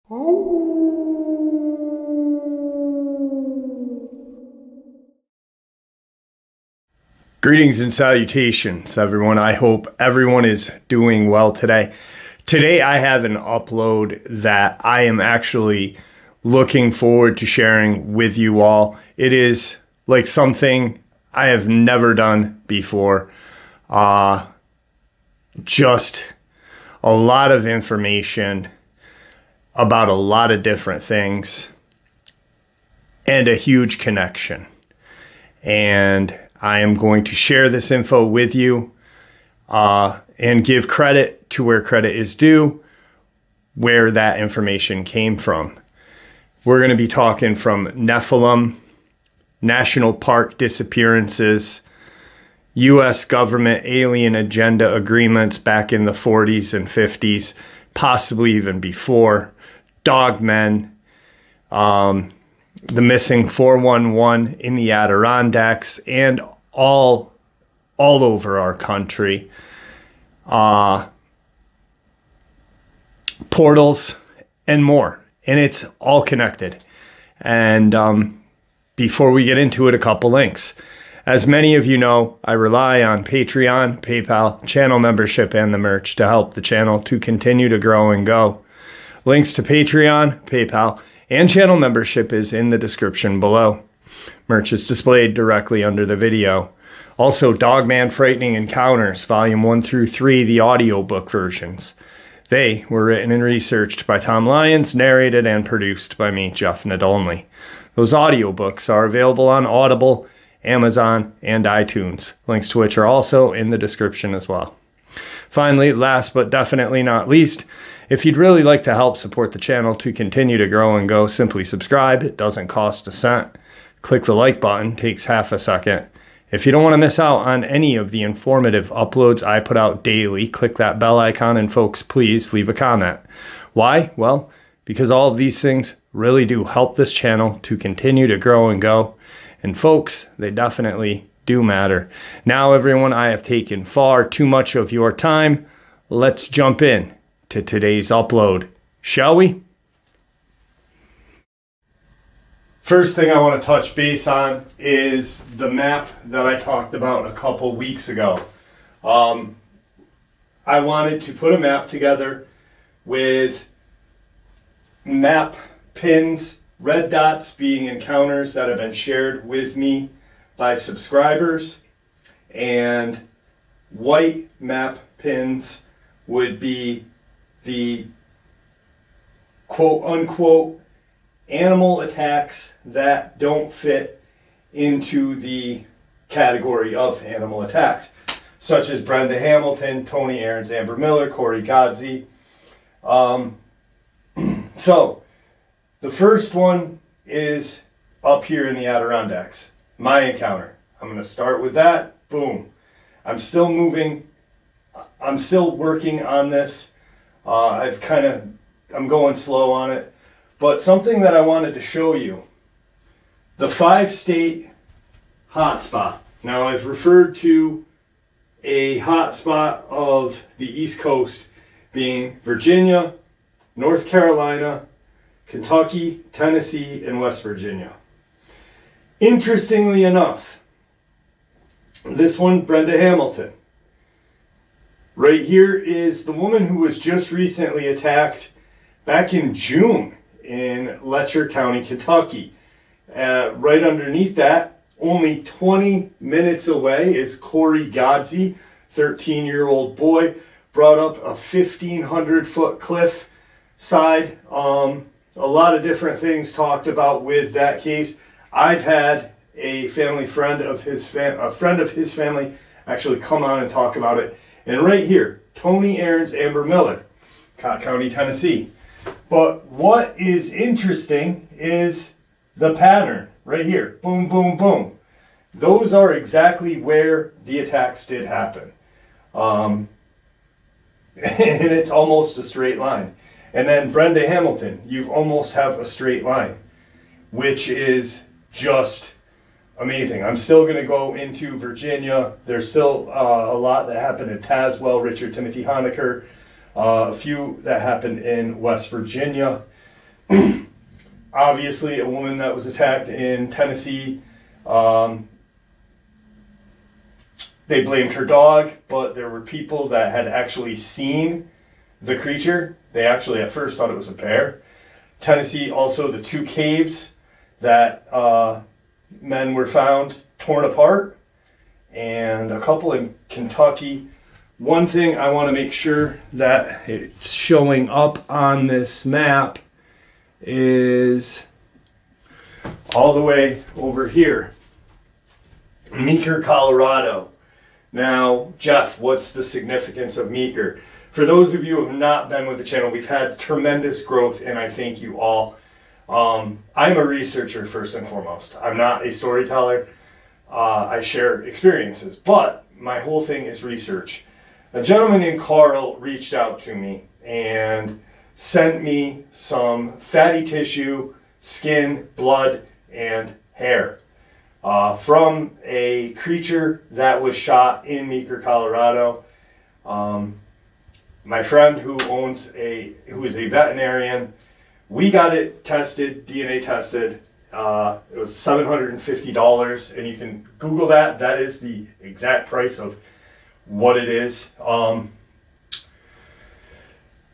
Greetings and salutations, everyone. I hope everyone is doing well today. Today I have an upload that I am actually looking forward to sharing with you all. It is like something I have never done before. Just a lot of information about a lot of different things and a huge connection. And I am going to share this info with you and give credit to where credit is due, where that information came from. We're going to be talking from Nephilim, national park disappearances, U.S. government alien agenda agreements back in the 40s and 50s, possibly even before, Dogman, the missing 411 in the Adirondacks, and all over our country. Portals and more. And it's all connected. And before we get into it, a couple links. As many of you know, I rely on Patreon, PayPal, channel membership, and the merch to help the channel to continue to grow and go. Links to Patreon, PayPal, and channel membership is in the description below. Merch is displayed directly under the video. Also, Dogman Frightening Encounters, Volume 1 through 3, the audiobook versions. They were written and researched by Tom Lyons, narrated and produced by me, Jeff Nadolny. Those audiobooks are available on Audible, Amazon, and iTunes, links to which are also in the description as well. Finally, last but definitely not least, if you'd really like to help support the channel to continue to grow and go, simply subscribe. It doesn't cost a cent. Click the like button, takes half a second. If you don't want to miss out on any of the informative uploads I put out daily, click that bell icon, and folks, please leave a comment. Why? Well, because all of these things really do help this channel to continue to grow and go. And folks, they definitely do matter. Now, everyone, I have taken far too much of your time. Let's jump in to today's upload, shall we? First thing I want to touch base on is the map that I talked about a couple weeks ago. I wanted to put a map together with map pins, red dots being encounters that have been shared with me by subscribers, and white map pins would be the quote-unquote animal attacks that don't fit into the category of animal attacks, such as Brenda Hamilton, Tony Aarons, Amber Miller, Corey Godsey. So, the first one is up here in the Adirondacks, my encounter. I'm going to start with that. Boom. I'm still moving. I'm still working on this. I'm going slow on it. But something that I wanted to show you, the 5-state hotspot. Now, I've referred to a hotspot of the East Coast being Virginia, North Carolina, Kentucky, Tennessee, and West Virginia. Interestingly enough, this one, Brenda Hamilton. Right here is the woman who was just recently attacked back in June in Letcher County, Kentucky. Right underneath that, only 20 minutes away, is Corey Godsey, 13-year-old boy, brought up a 1,500-foot cliff side. A lot of different things talked about with that case. I've had a friend of his family actually come on and talk about it. And right here, Tony Aarons, Amber Miller, Cott County, Tennessee. But what is interesting is the pattern right here. Boom, boom, boom. Those are exactly where the attacks did happen. And it's almost a straight line. And then Brenda Hamilton, you almost have a straight line, which is just amazing. I'm still going to go into Virginia. There's still a lot that happened in Tazewell, Richard Timothy Honecker, a few that happened in West Virginia. Obviously, a woman that was attacked in Tennessee. They blamed her dog, but there were people that had actually seen the creature. They actually at first thought it was a bear. Tennessee, also the 2 caves that men were found torn apart, and a couple in Kentucky. One thing I want to make sure that it's showing up on this map is all the way over here, Meeker, Colorado. Now, Jeff, what's the significance of Meeker? For those of you who have not been with the channel, we've had tremendous growth, and I thank you all. I'm a researcher first and foremost. I'm not a storyteller. I share experiences, but my whole thing is research. A gentleman named Carl reached out to me and sent me some fatty tissue, skin, blood, and hair from a creature that was shot in Meeker, Colorado. My friend who is a veterinarian, we got it tested, DNA tested. It was $750, and you can Google that. That is the exact price of what it is.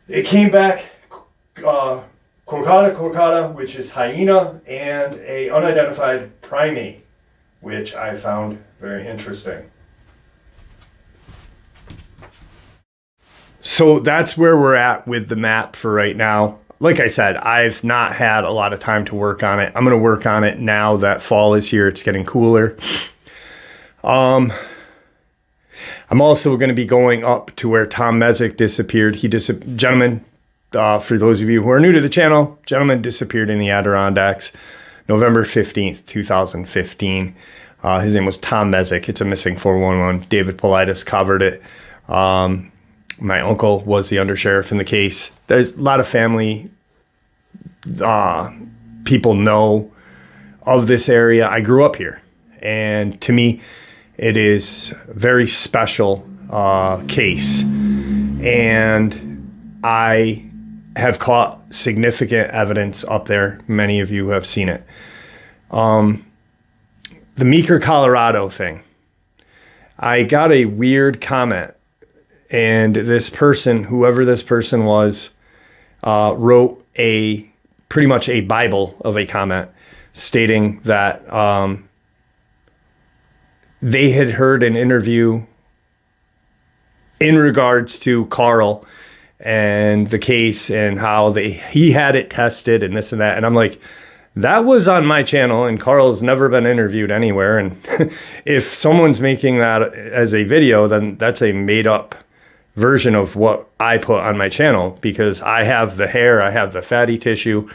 It came back Quokka, which is hyena, and a unidentified primate, which I found very interesting. So that's where we're at with the map for right now. Like I said, I've not had a lot of time to work on it. I'm going to work on it now that fall is here. It's getting cooler. I'm also going to be going up to where Tom Mezek disappeared. Gentleman, for those of you who are new to the channel, gentleman disappeared in the Adirondacks, November 15th, 2015. His name was Tom Mezek. It's a missing 411. David Politis covered it. My uncle was the undersheriff in the case. There's a lot of family people know of this area. I grew up here, and to me, it is a very special case. And I have caught significant evidence up there. Many of you have seen it. The Meeker, Colorado thing. I got a weird comment. And this person, whoever this person was, wrote pretty much a Bible of a comment stating that they had heard an interview in regards to Carl and the case and how he had it tested and this and that. And I'm like, that was on my channel, and Carl's never been interviewed anywhere. And if someone's making that as a video, then that's a made up version of what I put on my channel, because I have the hair, I have the fatty tissue.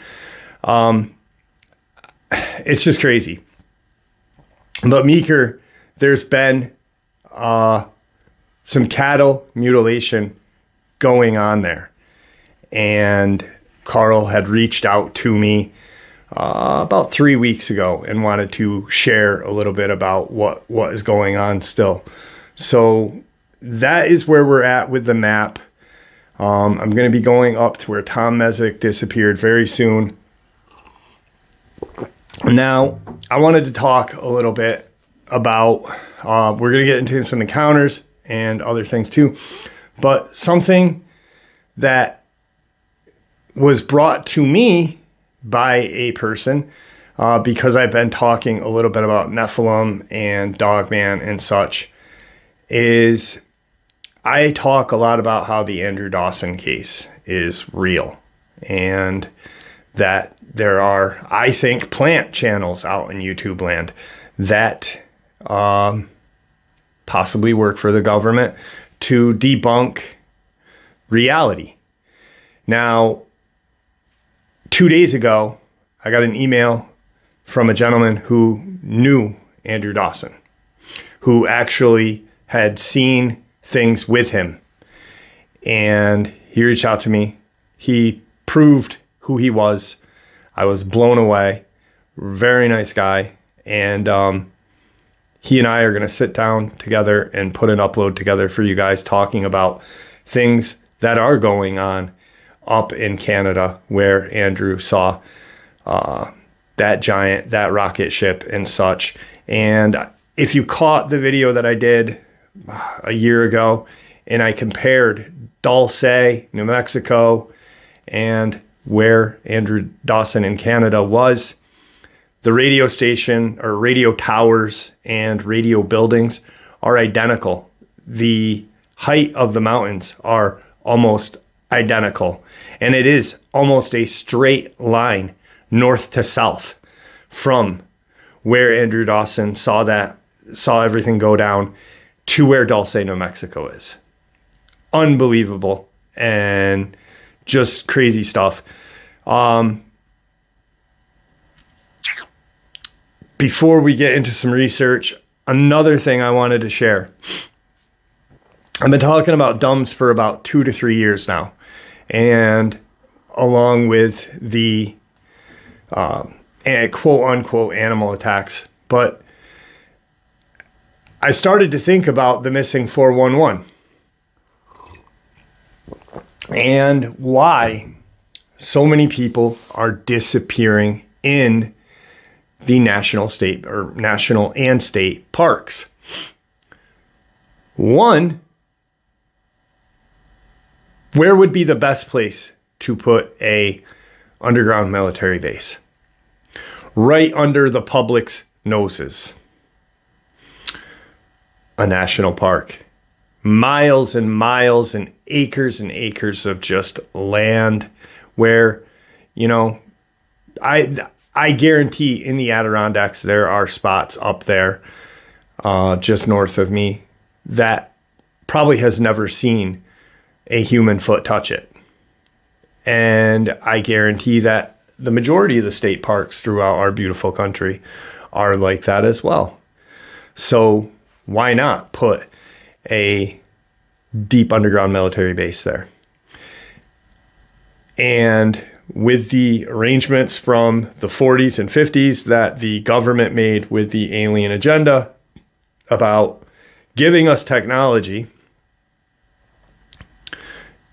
It's just crazy. But Meeker, there's been some cattle mutilation going on there. And Carl had reached out to me about 3 weeks ago and wanted to share a little bit about what is going on still. So that is where we're at with the map. I'm going to be going up to where Tom Mezek disappeared very soon. Now, I wanted to talk a little bit about, we're going to get into some encounters and other things too, but something that was brought to me by a person, because I've been talking a little bit about Nephilim and Dogman and such, is I talk a lot about how the Andrew Dawson case is real, and that there are, I think, plant channels out in YouTube land that possibly work for the government to debunk reality. Now, 2 days ago, I got an email from a gentleman who knew Andrew Dawson, who actually had seen things with him. And he reached out to me. He proved who he was. I was blown away. Very nice guy. And he and I are going to sit down together and put an upload together for you guys talking about things that are going on up in Canada where Andrew saw that rocket ship and such. And if you caught the video that I did a year ago, and I compared Dulce, New Mexico, and where Andrew Dawson in Canada was, the radio station or radio towers and radio buildings are identical. The height of the mountains are almost identical. And it is almost a straight line north to south from where Andrew Dawson saw everything go down to where Dulce, New Mexico is. Unbelievable and just crazy stuff. Before we get into some research, another thing I wanted to share. I've been talking about D.U.M.s for about 2 to 3 years now. And along with the quote unquote animal attacks. But I started to think about the missing 411 and why so many people are disappearing in the national and state parks. One, where would be the best place to put a underground military base? Right under the public's noses. A national park. Miles and miles and acres of just land where, I guarantee in the Adirondacks there are spots up there just north of me that probably has never seen a human foot touch it. And I guarantee that the majority of the state parks throughout our beautiful country are like that as well. So why not put a deep underground military base there? And with the arrangements from the 40s and 50s that the government made with the alien agenda about giving us technology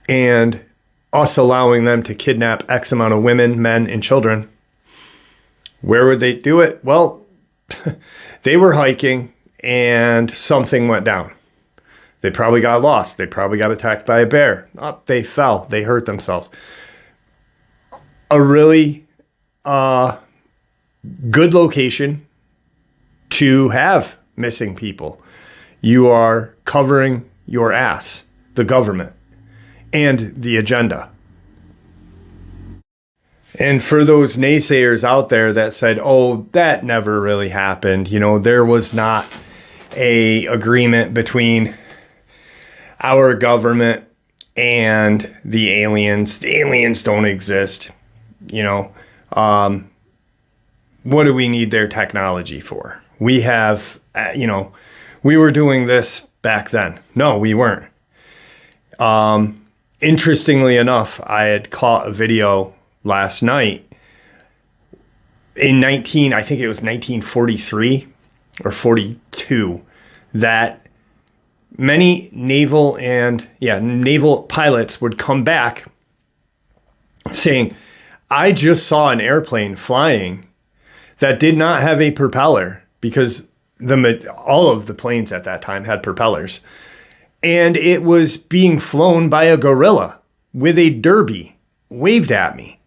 and us allowing them to kidnap X amount of women, men, and children, where would they do it? Well, they were hiking and something went down. They probably got lost. They probably got attacked by a bear. Oh, they fell. They hurt themselves. A really good location to have missing people. You are covering your ass, the government, and the agenda. And for those naysayers out there that said, oh, that never really happened. There was not a agreement between our government and the aliens. The aliens don't exist. What do we need their technology for? We have, we were doing this back then. No, we weren't. Interestingly enough, I had caught a video last night in I think it was 1943 or 42, that many naval pilots would come back saying, I just saw an airplane flying that did not have a propeller, because all of the planes at that time had propellers. And it was being flown by a gorilla with a derby waved at me.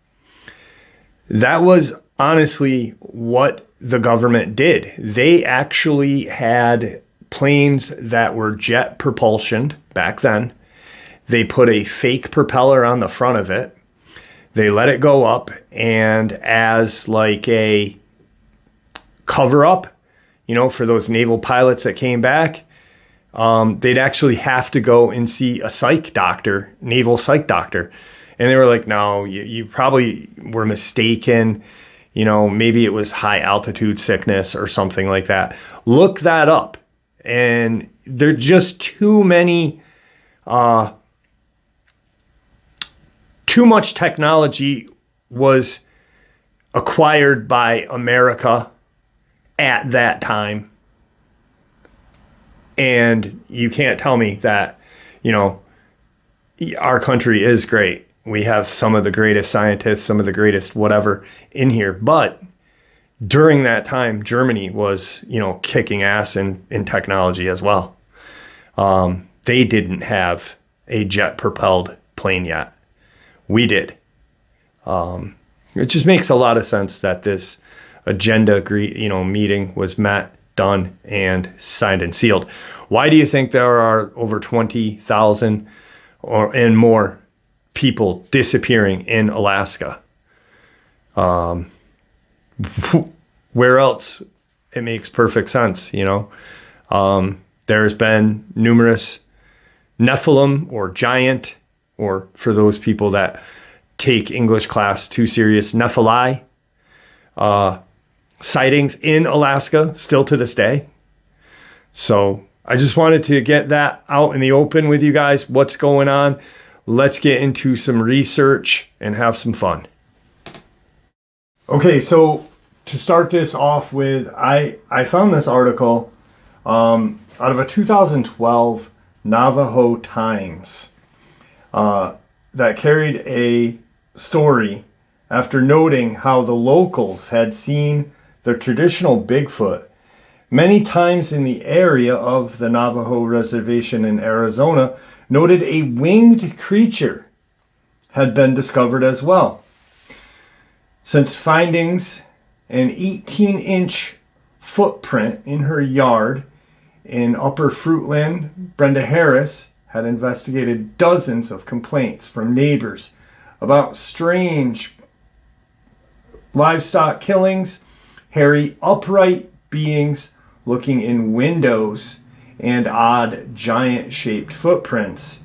That was honestly what the government did. They actually had planes that were jet propulsioned back then. They put a fake propeller on the front of it. They let it go up, and as like a cover up, for those naval pilots that came back, they'd actually have to go and see a naval psych doctor. And they were like, no, you probably were mistaken. Maybe it was high altitude sickness or something like that. Look that up. And there are just too much technology was acquired by America at that time. And you can't tell me that, our country is great we have some of the greatest scientists, some of the greatest whatever in here. But during that time, Germany was, kicking ass in technology as well. They didn't have a jet-propelled plane yet. We did. It just makes a lot of sense that this agenda, meeting was met, done, and signed and sealed. Why do you think there are over 20,000 and more people disappearing in Alaska? Where else? It makes perfect sense, There's been numerous Nephilim or giant, or for those people that take English class too serious, Nephili sightings in Alaska still to this day. So I just wanted to get that out in the open with you guys. What's going on? Let's get into some research and have some fun. Okay, so to start this off with, I found this article out of a 2012 Navajo Times that carried a story after noting how the locals had seen the traditional Bigfoot many times in the area of the Navajo reservation in Arizona. Noted a winged creature had been discovered as well. Since findings an 18-inch footprint in her yard in Upper Fruitland, Brenda Harris had investigated dozens of complaints from neighbors about strange livestock killings, hairy upright beings looking in windows, and odd giant-shaped footprints.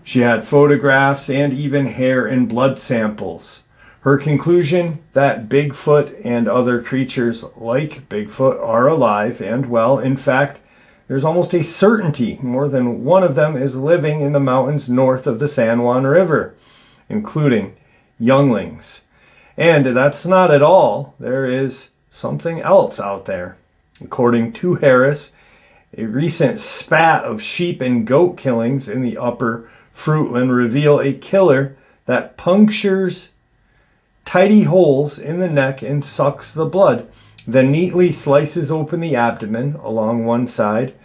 She had photographs and even hair and blood samples. Her conclusion that Bigfoot and other creatures like Bigfoot are alive and well. In fact, there's almost a certainty more than one of them is living in the mountains north of the San Juan River, including younglings. And that's not at all. There is something else out there. According to Harris, a recent spat of sheep and goat killings in the Upper Fruitland reveal a killer that punctures tidy holes in the neck and sucks the blood, then neatly slices open the abdomen along one side.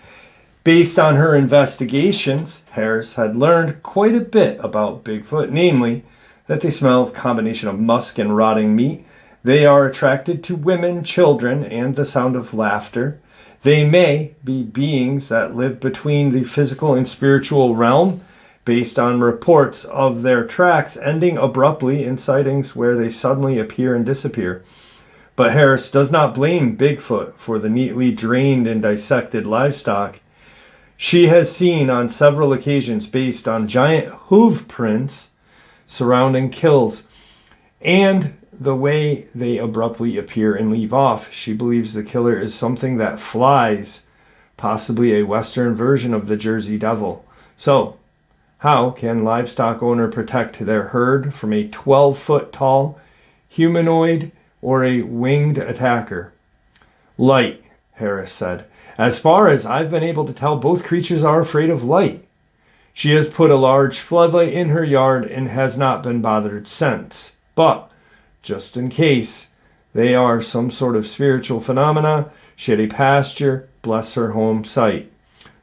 Based on her investigations, Harris had learned quite a bit about Bigfoot, namely that they smell of a combination of musk and rotting meat. They are attracted to women, children, and the sound of laughter. They may be beings that live between the physical and spiritual realm, based on reports of their tracks ending abruptly in sightings where they suddenly appear and disappear. But Harris does not blame Bigfoot for the neatly drained and dissected livestock. She has seen on several occasions, based on giant hoof prints surrounding kills and the way they abruptly appear and leave off, she believes the killer is something that flies, possibly a Western version of the Jersey Devil. So, how can livestock owner protect their herd from a 12-foot tall humanoid or a winged attacker? Light, Harris said. As far as I've been able to tell, both creatures are afraid of light. She has put a large floodlight in her yard and has not been bothered since. But, just in case they are some sort of spiritual phenomena, she had a pasture bless her home site.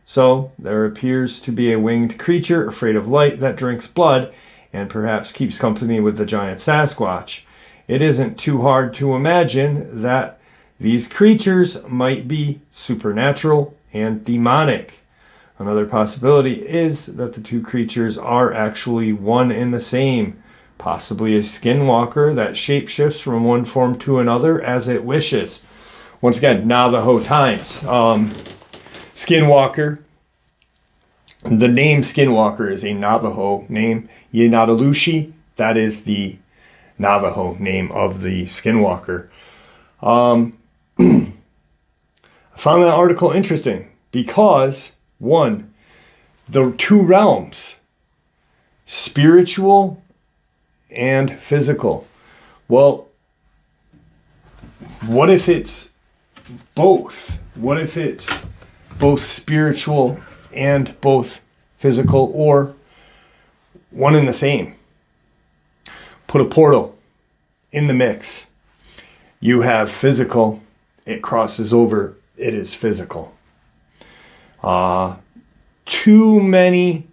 So, there appears to be a winged creature afraid of light that drinks blood and perhaps keeps company with the giant Sasquatch. It isn't too hard to imagine that these creatures might be supernatural and demonic. Another possibility is that the two creatures are actually one and the same, possibly a skinwalker that shapeshifts from one form to another as it wishes. Once again, Navajo Times. Skinwalker. The name Skinwalker is a Navajo name. Yenatalushi, that is the Navajo name of the Skinwalker. I found that article interesting because, one, the two realms, spiritual and physical. Well, what if it's both? What if it's both spiritual and both physical, or one and the same? put a portal in the mix. You have physical, it crosses over, it is physical. Too many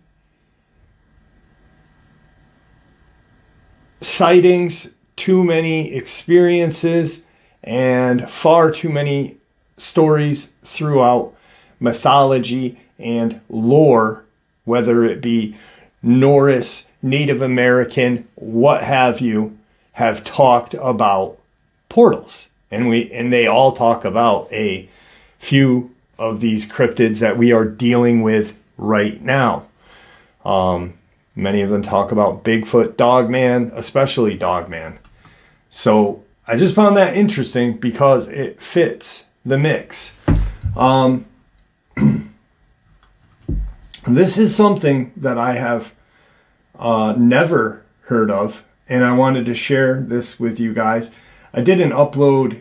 sightings, too many experiences, and far too many stories throughout mythology and lore, whether it be Norse, Native American, what have you, have talked about portals. And they all talk about a few of these cryptids that we are dealing with right now. Many of them talk about Bigfoot, Dogman, especially Dogman. So I just found that interesting because it fits the mix. This is something that I have never heard of, and I wanted to share this with you guys. I did an upload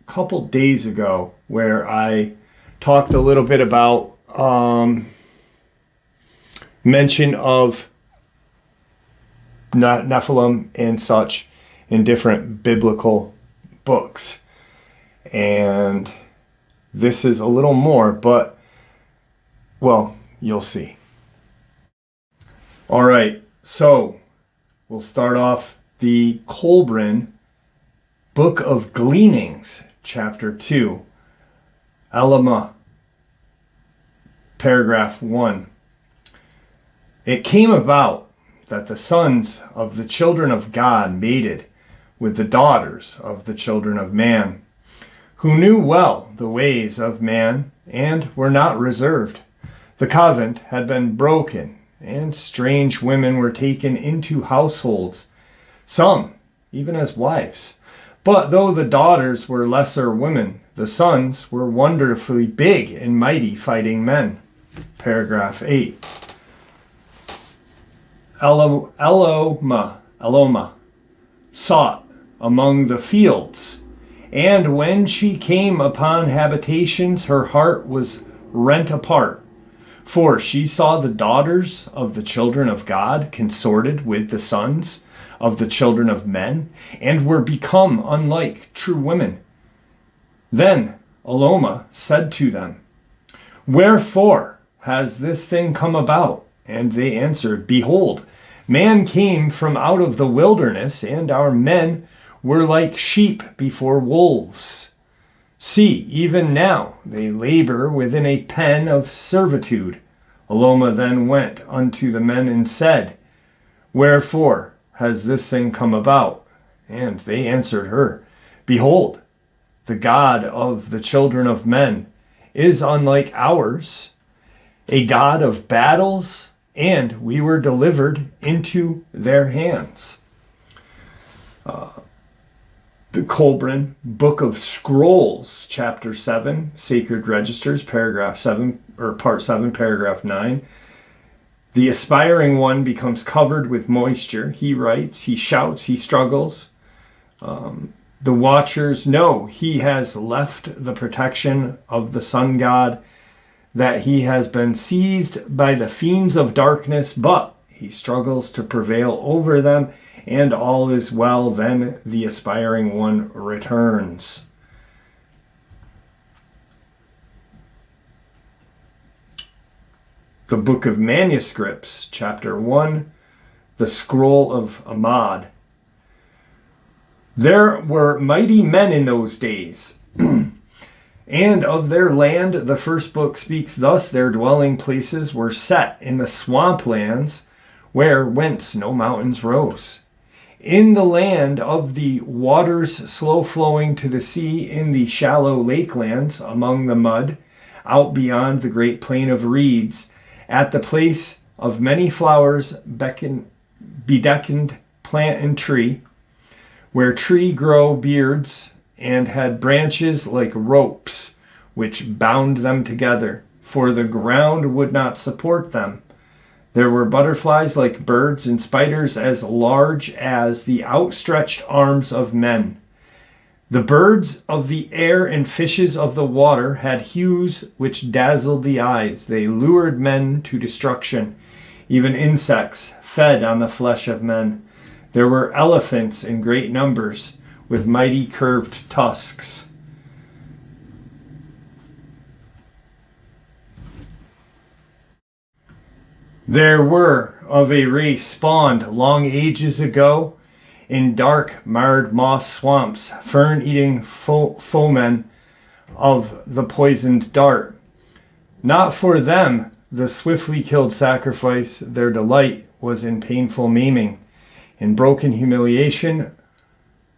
a couple days ago where I talked a little bit about mention of Nephilim and such in different biblical books. And this is a little more, but, well, you'll see. All right, so we'll start off the Colburn Book of Gleanings, Chapter 2, Elama, Paragraph 1. It came about that the sons of the children of God mated with the daughters of the children of man, who knew well the ways of man and were not reserved. The covenant had been broken, and strange women were taken into households, some even as wives. But though the daughters were lesser women, the sons were wonderfully big and mighty fighting men. Paragraph 8. Eloma sought among the fields, and when she came upon habitations, her heart was rent apart. For she saw the daughters of the children of God consorted with the sons of the children of men, and were become unlike true women. Then Eloma said to them, Wherefore has this thing come about? And they answered, Behold, man came from out of the wilderness, and our men were like sheep before wolves. See, even now they labor within a pen of servitude. Eloma then went unto the men and said, Wherefore has this thing come about? And they answered her, Behold, the God of the children of men is unlike ours, a God of battles, and we were delivered into their hands. The Colburn Book of Scrolls, Chapter 7, Sacred Registers, Paragraph 7, or Part 7, Paragraph 9. The aspiring one becomes covered with moisture. He writes, he shouts, he struggles. The watchers know he has left the protection of the sun god, that he has been seized by the fiends of darkness, but he struggles to prevail over them, and all is well. Then the aspiring one returns. The Book of Manuscripts, Chapter 1, the Scroll of Ahmad. There were mighty men in those days, and of their land the first book speaks thus: their dwelling places were set in the swamplands, whence no mountains rose. In the land of the waters slow flowing to the sea, in the shallow lakelands, among the mud, out beyond the great plain of reeds, at the place of many flowers bedecked plant and tree, where tree grow beards, and had branches like ropes, which bound them together, for the ground would not support them. There were butterflies like birds, and spiders as large as the outstretched arms of men. The birds of the air and fishes of the water had hues which dazzled the eyes. They lured men to destruction. Even insects fed on the flesh of men. There were elephants in great numbers with mighty curved tusks. There were of a race spawned long ages ago in dark, marred moss swamps, fern-eating foemen of the poisoned dart. Not for them the swiftly killed sacrifice, their delight was in painful maiming, in broken humiliation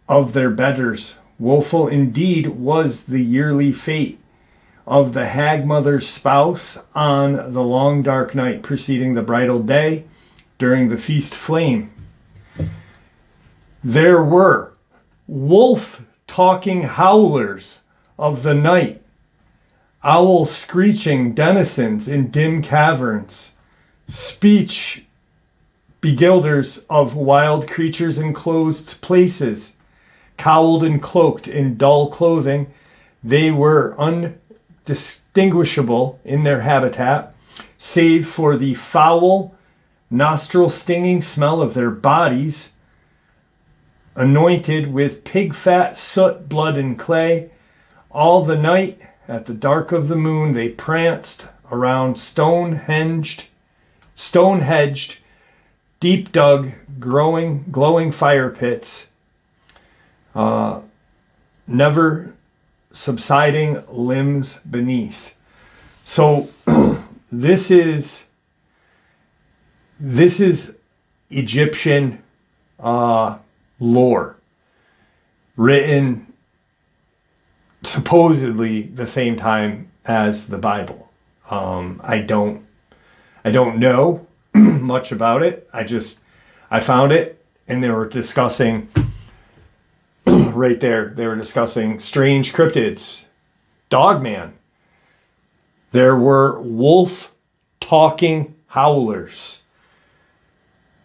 of their betters. Woeful indeed was the yearly fate of the hag mother's spouse on the long dark night preceding the bridal day during the feast flame. There were wolf talking howlers of the night, owl screeching denizens in dim caverns, speech beguilers of wild creatures in closed places, cowled and cloaked in dull clothing. They were undistinguishable in their habitat, save for the foul, nostril-stinging smell of their bodies, anointed with pig fat, soot, blood, and clay. All the night, at the dark of the moon, they pranced around stone-hedged, deep-dug, glowing fire pits, never subsiding limbs beneath. So this is Egyptian lore, written supposedly the same time as the Bible. I don't know much about it. I found it, and they were discussing right there. They were discussing strange cryptids, Dogman. There were wolf talking howlers,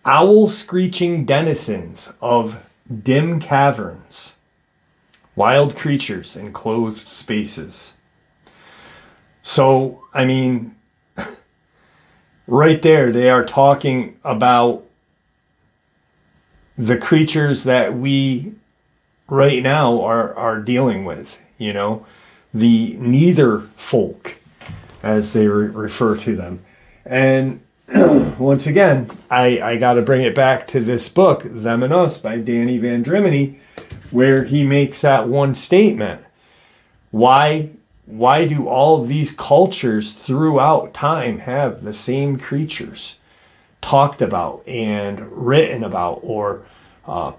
owl screeching denizens of dim caverns, wild creatures in closed spaces. So, I mean, right there, they are talking about the creatures that we right now are dealing with, you know, the neither folk, as they refer to them. And once again, I got to bring it back to this book, Them and Us, by Danny Van Drimeny, where he makes that one statement. Why do all of these cultures throughout time have the same creatures talked about and written about or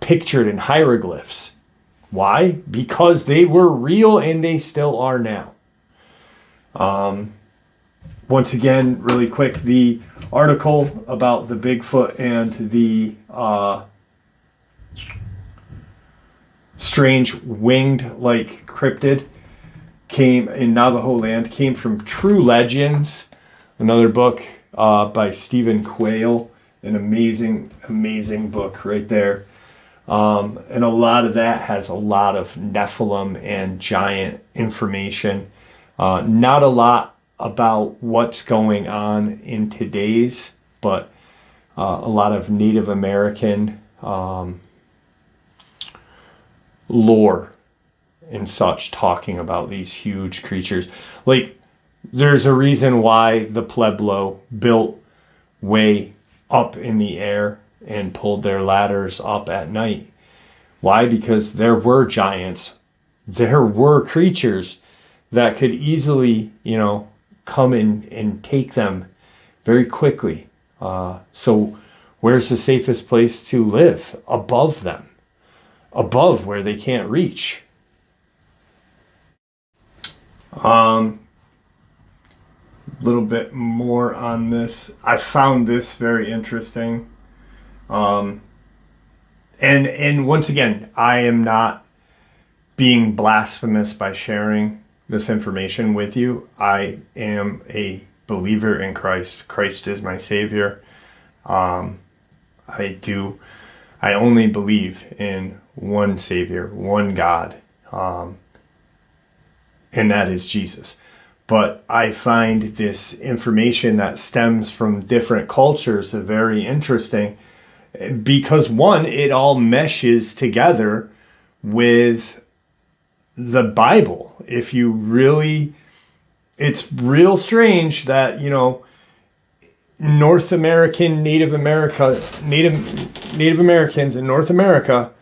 pictured in hieroglyphs? Why? Because they were real and they still are now. Once again, really quick, the article about the Bigfoot and the strange winged-like cryptid came in Navajo land, came from True Legends, another book by Stephen Quayle, an amazing book right there. And a lot of that has a lot of Nephilim and giant information. Not a lot about what's going on in today's, but a lot of Native American lore and such, talking about these huge creatures. Like, there's a reason why the Pueblo built way up in the air and pulled their ladders up at night. Why? Because there were giants. There were creatures that could easily, come in and take them very quickly. So where's the safest place to live? Above them. Above where they can't reach. A little bit more on this. I found this very interesting. And once again, I am not being blasphemous by sharing this information with you. I am a believer in Christ. Christ is my Savior. I only believe in one Savior, one God, and that is Jesus. But I find this information that stems from different cultures very interesting. Because one, it all meshes together with the Bible. If you really, it's real strange that, Native Americans in North America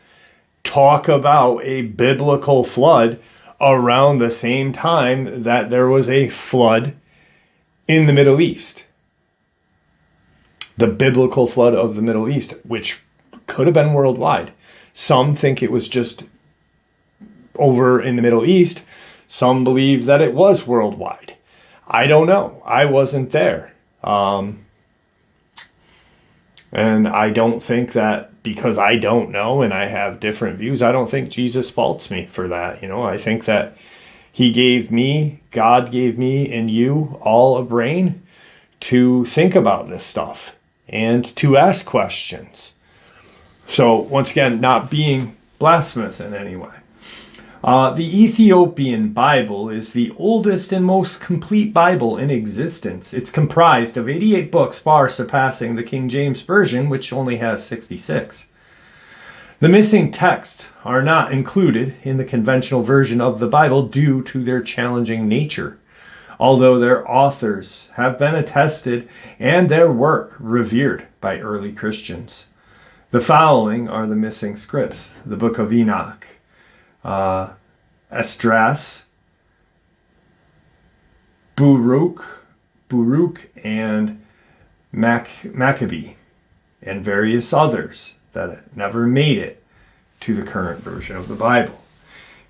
talk about a biblical flood around the same time that there was a flood in the Middle East. The biblical flood of the Middle East, which could have been worldwide. Some think it was just over in the Middle East. Some believe that it was worldwide. I don't know. I wasn't there. And I don't think that because I don't know and I have different views, I don't think Jesus faults me for that. I think that God gave me and you all a brain to think about this stuff and to ask questions. So once again, not being blasphemous in any way. The Ethiopian Bible is the oldest and most complete Bible in existence. It's comprised of 88 books, far surpassing the King James Version, which only has 66. The missing texts are not included in the conventional version of the Bible due to their challenging nature, although their authors have been attested and their work revered by early Christians. The following are the missing scripts: the Book of Enoch, Esdras, Baruch, and Maccabee, and various others that never made it to the current version of the Bible.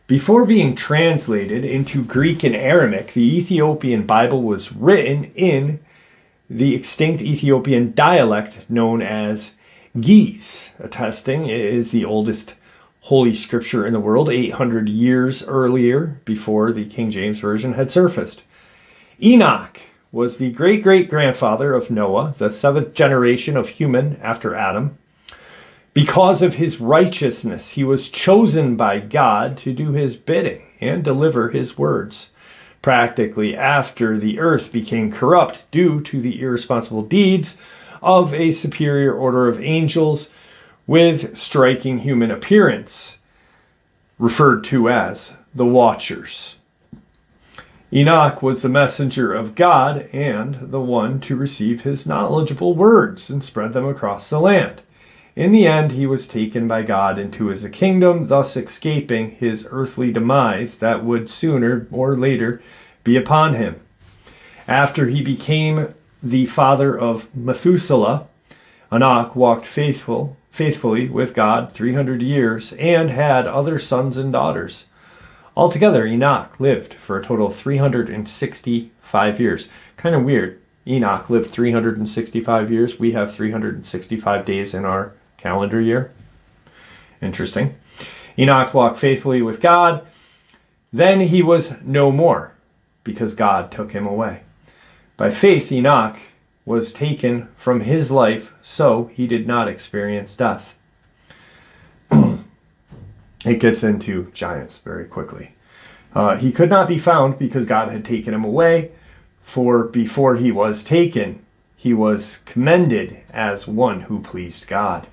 Before being translated into Greek and Aramaic, the Ethiopian Bible was written in the extinct Ethiopian dialect known as Ge'ez, attesting it is the oldest Holy Scripture in the world, 800 years earlier, before the King James Version had surfaced. Enoch was the great-great-grandfather of Noah, the seventh generation of human after Adam. Because of his righteousness, he was chosen by God to do his bidding and deliver his words. Practically after the earth became corrupt due to the irresponsible deeds of a superior order of angels with striking human appearance, referred to as the Watchers. Enoch was the messenger of God and the one to receive his knowledgeable words and spread them across the land. In the end, he was taken by God into his kingdom, thus escaping his earthly demise that would sooner or later be upon him. After he became the father of Methuselah, Enoch walked faithfully with God 300 years and had other sons and daughters. Altogether, Enoch lived for a total of 365 years. Kind of weird. Enoch lived 365 years. We have 365 days in our calendar year. Interesting. Enoch walked faithfully with God. Then he was no more because God took him away. By faith, Enoch was taken from his life, so he did not experience death. It gets into giants very quickly. He could not be found because God had taken him away, for before he was taken, he was commended as one who pleased God.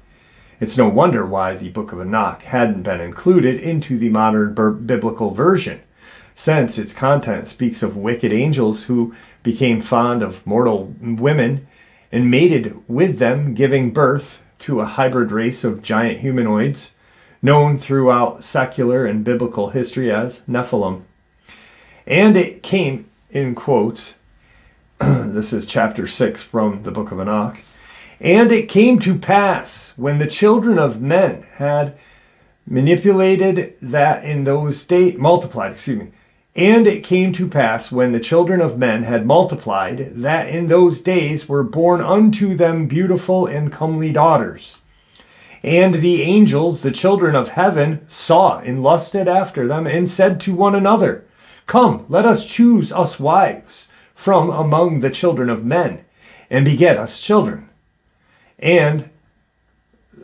It's no wonder why the Book of Enoch hadn't been included into the modern biblical version, since its content speaks of wicked angels who became fond of mortal women and mated with them, giving birth to a hybrid race of giant humanoids known throughout secular and biblical history as Nephilim. And it came, in quotes, this is chapter 6 from the Book of Enoch, and it came to pass when the children of men had multiplied that in those days were born unto them beautiful and comely daughters. And the angels, the children of heaven, saw and lusted after them, and said to one another, Come, let us choose us wives from among the children of men, and beget us children. And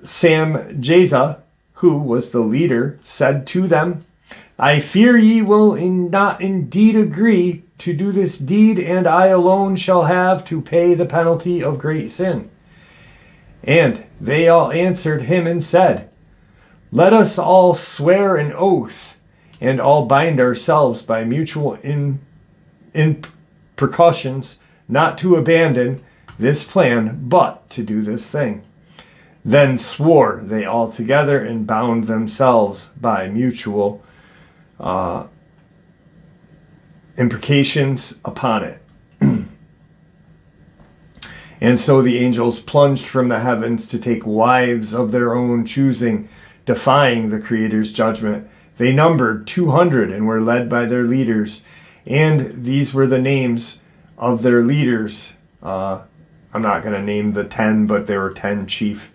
Samjaza, who was the leader, said to them, I fear ye will not indeed agree to do this deed, and I alone shall have to pay the penalty of great sin. And they all answered him and said, Let us all swear an oath, and all bind ourselves by mutual precautions not to abandon this plan, but to do this thing. Then swore they all together and bound themselves by mutual imprecations upon it. And so the angels plunged from the heavens to take wives of their own choosing, defying the Creator's judgment. They numbered 200 and were led by their leaders. And these were the names of their leaders. I'm not going to name the 10, but there were 10 chief.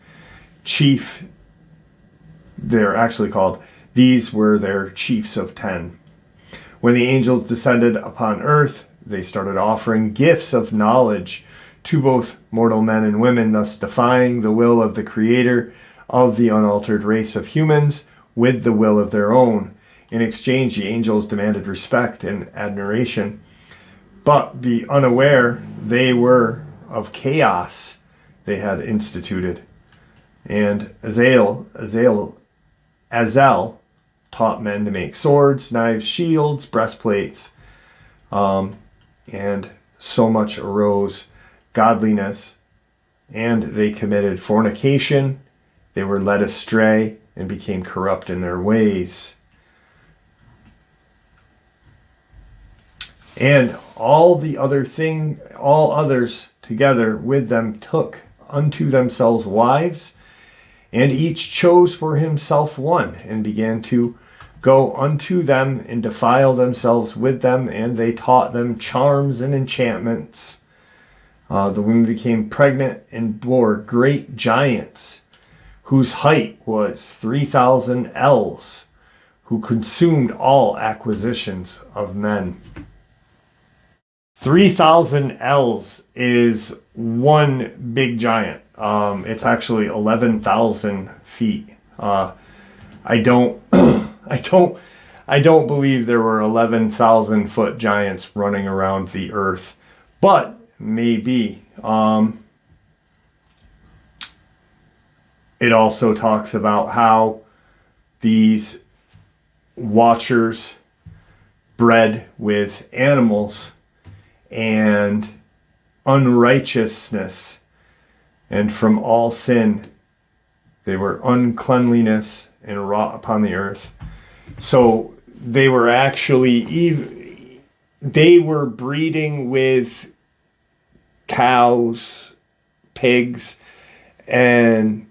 They're actually called. These were their chiefs of 10. When the angels descended upon earth, they started offering gifts of knowledge to both mortal men and women, thus defying the will of the Creator of the unaltered race of humans with the will of their own. In exchange, the angels demanded respect and admiration, but be unaware they were of chaos they had instituted. And Azazel taught men to make swords, knives, shields, breastplates, and so much arose godliness, and they committed fornication. They were led astray and became corrupt in their ways. And all others together with them took unto themselves wives, and each chose for himself one, and began to go unto them and defile themselves with them, and they taught them charms and enchantments. The women became pregnant and bore great giants, whose height was 3,000 ells, who consumed all acquisitions of men. 3,000 ells is one big giant. It's actually 11,000 feet. I don't believe there were 11,000 foot giants running around the earth, but maybe. It also talks about how these watchers bred with animals and unrighteousness, and from all sin they were uncleanliness and wrought upon the earth. So they were actually they were breeding with cows, pigs, and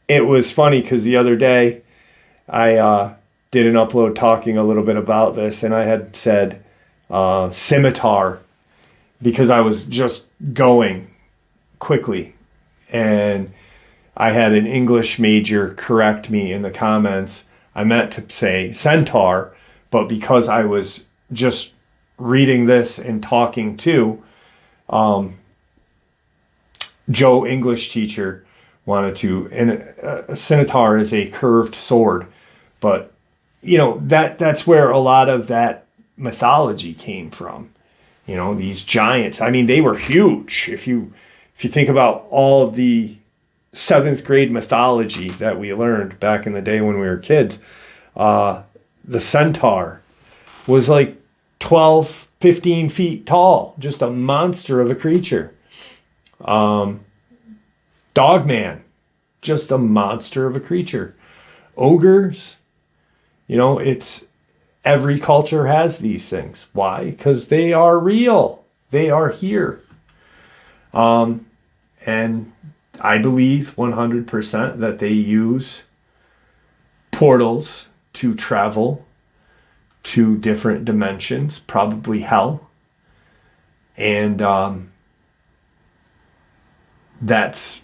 it was funny because the other day I did an upload talking a little bit about this, and I had said scimitar because I was just going quickly, and I had an English major correct me in the comments. I meant to say centaur, but because I was just reading this and talking to Joe, English teacher, wanted to, and a scimitar is a curved sword, but that's where a lot of that mythology came from. These giants. I mean, they were huge. If you think about all of the 7th grade mythology that we learned back in the day when we were kids, the centaur was like 12, 15 feet tall, just a monster of a creature. Dogman, just a monster of a creature. Ogres, it's every culture has these things. Why? Because they are real. They are here. And I believe 100% that they use portals to travel to different dimensions, probably hell. And that's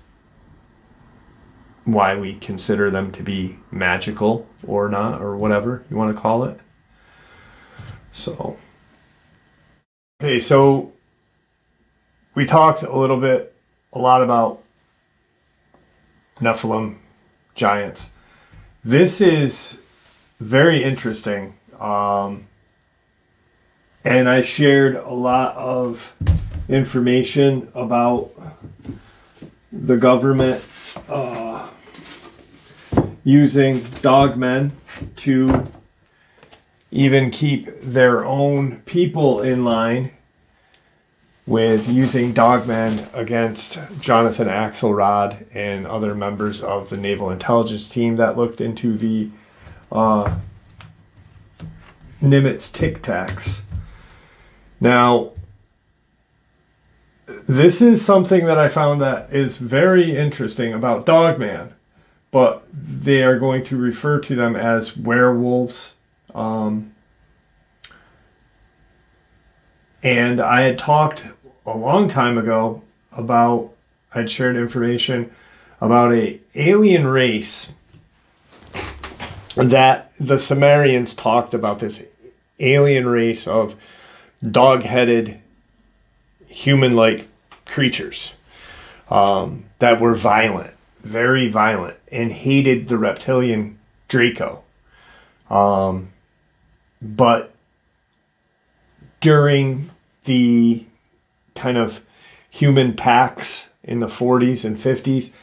why we consider them to be magical or not, or whatever you want to call it. So, okay, so we talked a lot about Nephilim giants. This is very interesting. And I shared a lot of information about the government using dogmen to even keep their own people in line, with using dogmen against Jonathan Axelrod and other members of the Naval Intelligence Team that looked into the Nimitz Tic Tacs. Now, this is something that I found that is very interesting about Dogman, but they are going to refer to them as werewolves. And I had talked a long time ago about, I'd shared information about a alien race that the Sumerians talked about, this alien race of dog-headed human-like creatures that were violent, very violent, and hated the reptilian Draco. But during the kind of human pacts in the 40s and 50s,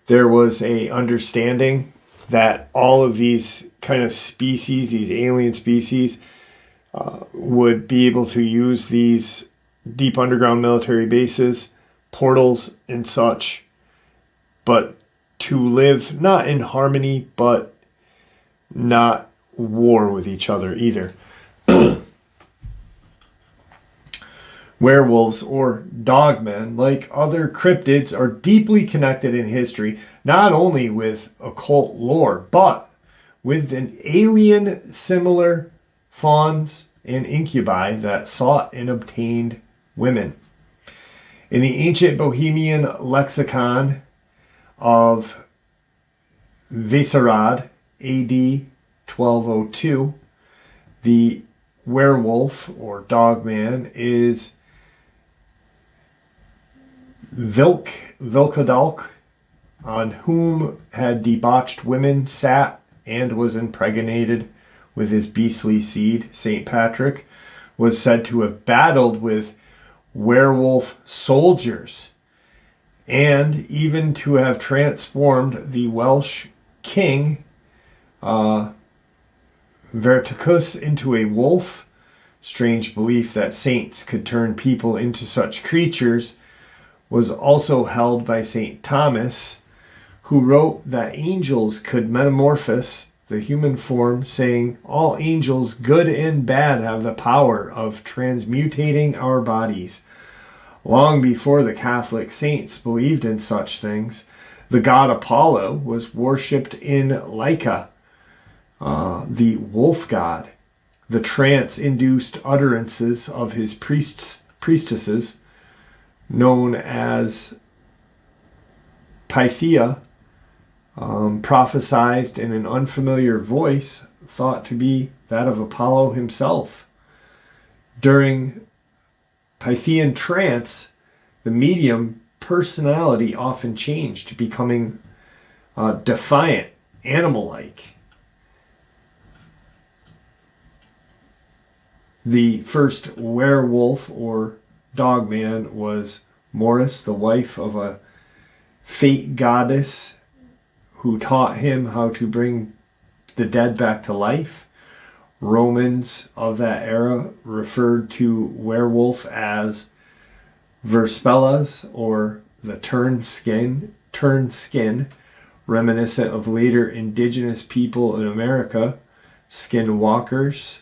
there was a understanding that all of these kind of species, these alien species, would be able to use these deep underground military bases, portals, and such, but to live not in harmony, but not war with each other either. Werewolves, or dogmen, like other cryptids, are deeply connected in history, not only with occult lore, but with an alien similar fauns and incubi that sought and obtained women. In the ancient Bohemian lexicon of Visegrad, AD 1202, the werewolf, or dogman, is Vilkadalk, on whom had debauched women sat and was impregnated with his beastly seed. St. Patrick was said to have battled with werewolf soldiers, and even to have transformed the Welsh king Verticus into a wolf. Strange belief that saints could turn people into such creatures was also held by St. Thomas, who wrote that angels could metamorphose the human form, saying, "All angels, good and bad, have the power of transmutating our bodies." Long before the Catholic saints believed in such things, the god Apollo was worshipped in Lyca, the wolf god. The trance-induced utterances of his priestesses, known as Pythia, prophesied in an unfamiliar voice, thought to be that of Apollo himself. During Pythian trance, the medium personality often changed, becoming defiant, animal-like. The first werewolf, or dogman, was Morris, the wife of a fate goddess who taught him how to bring the dead back to life. Romans of that era referred to werewolf as Verspellas, or the turned skin, reminiscent of later indigenous people in America, skinwalkers,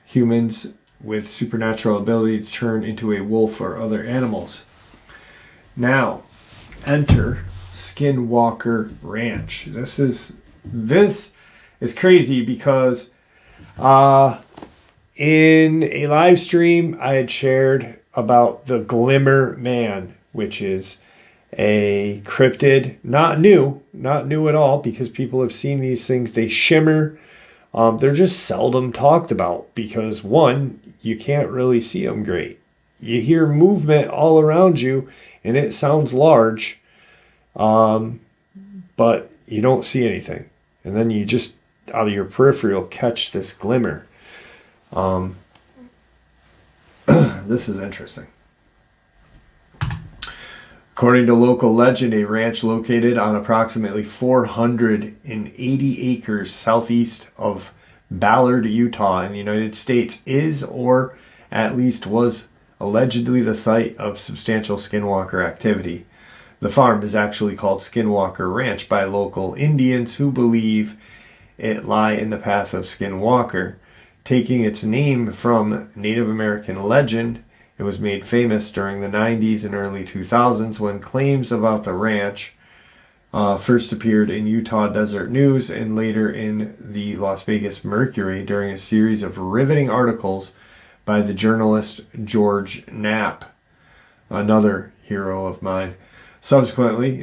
humans with supernatural ability to turn into a wolf or other animals. Now, enter Skinwalker Ranch. This is crazy because in a live stream I had shared about the Glimmer Man, which is a cryptid, not new at all, because people have seen these things. They shimmer. They're just seldom talked about because, one, you can't really see them great. You hear movement all around you and it sounds large, but you don't see anything. And then you just, out of your peripheral, catch this glimmer. This is interesting. According to local legend, a ranch located on approximately 480 acres southeast of Ballard, Utah, in the United States is, or at least was, allegedly the site of substantial skinwalker activity. The farm is actually called Skinwalker Ranch by local Indians who believe it lie in the path of Skinwalker. Taking its name from Native American legend, it was made famous during the 90s and early 2000s when claims about the ranch first appeared in Utah Desert News and later in the Las Vegas Mercury during a series of riveting articles by the journalist George Knapp, another hero of mine. Subsequently,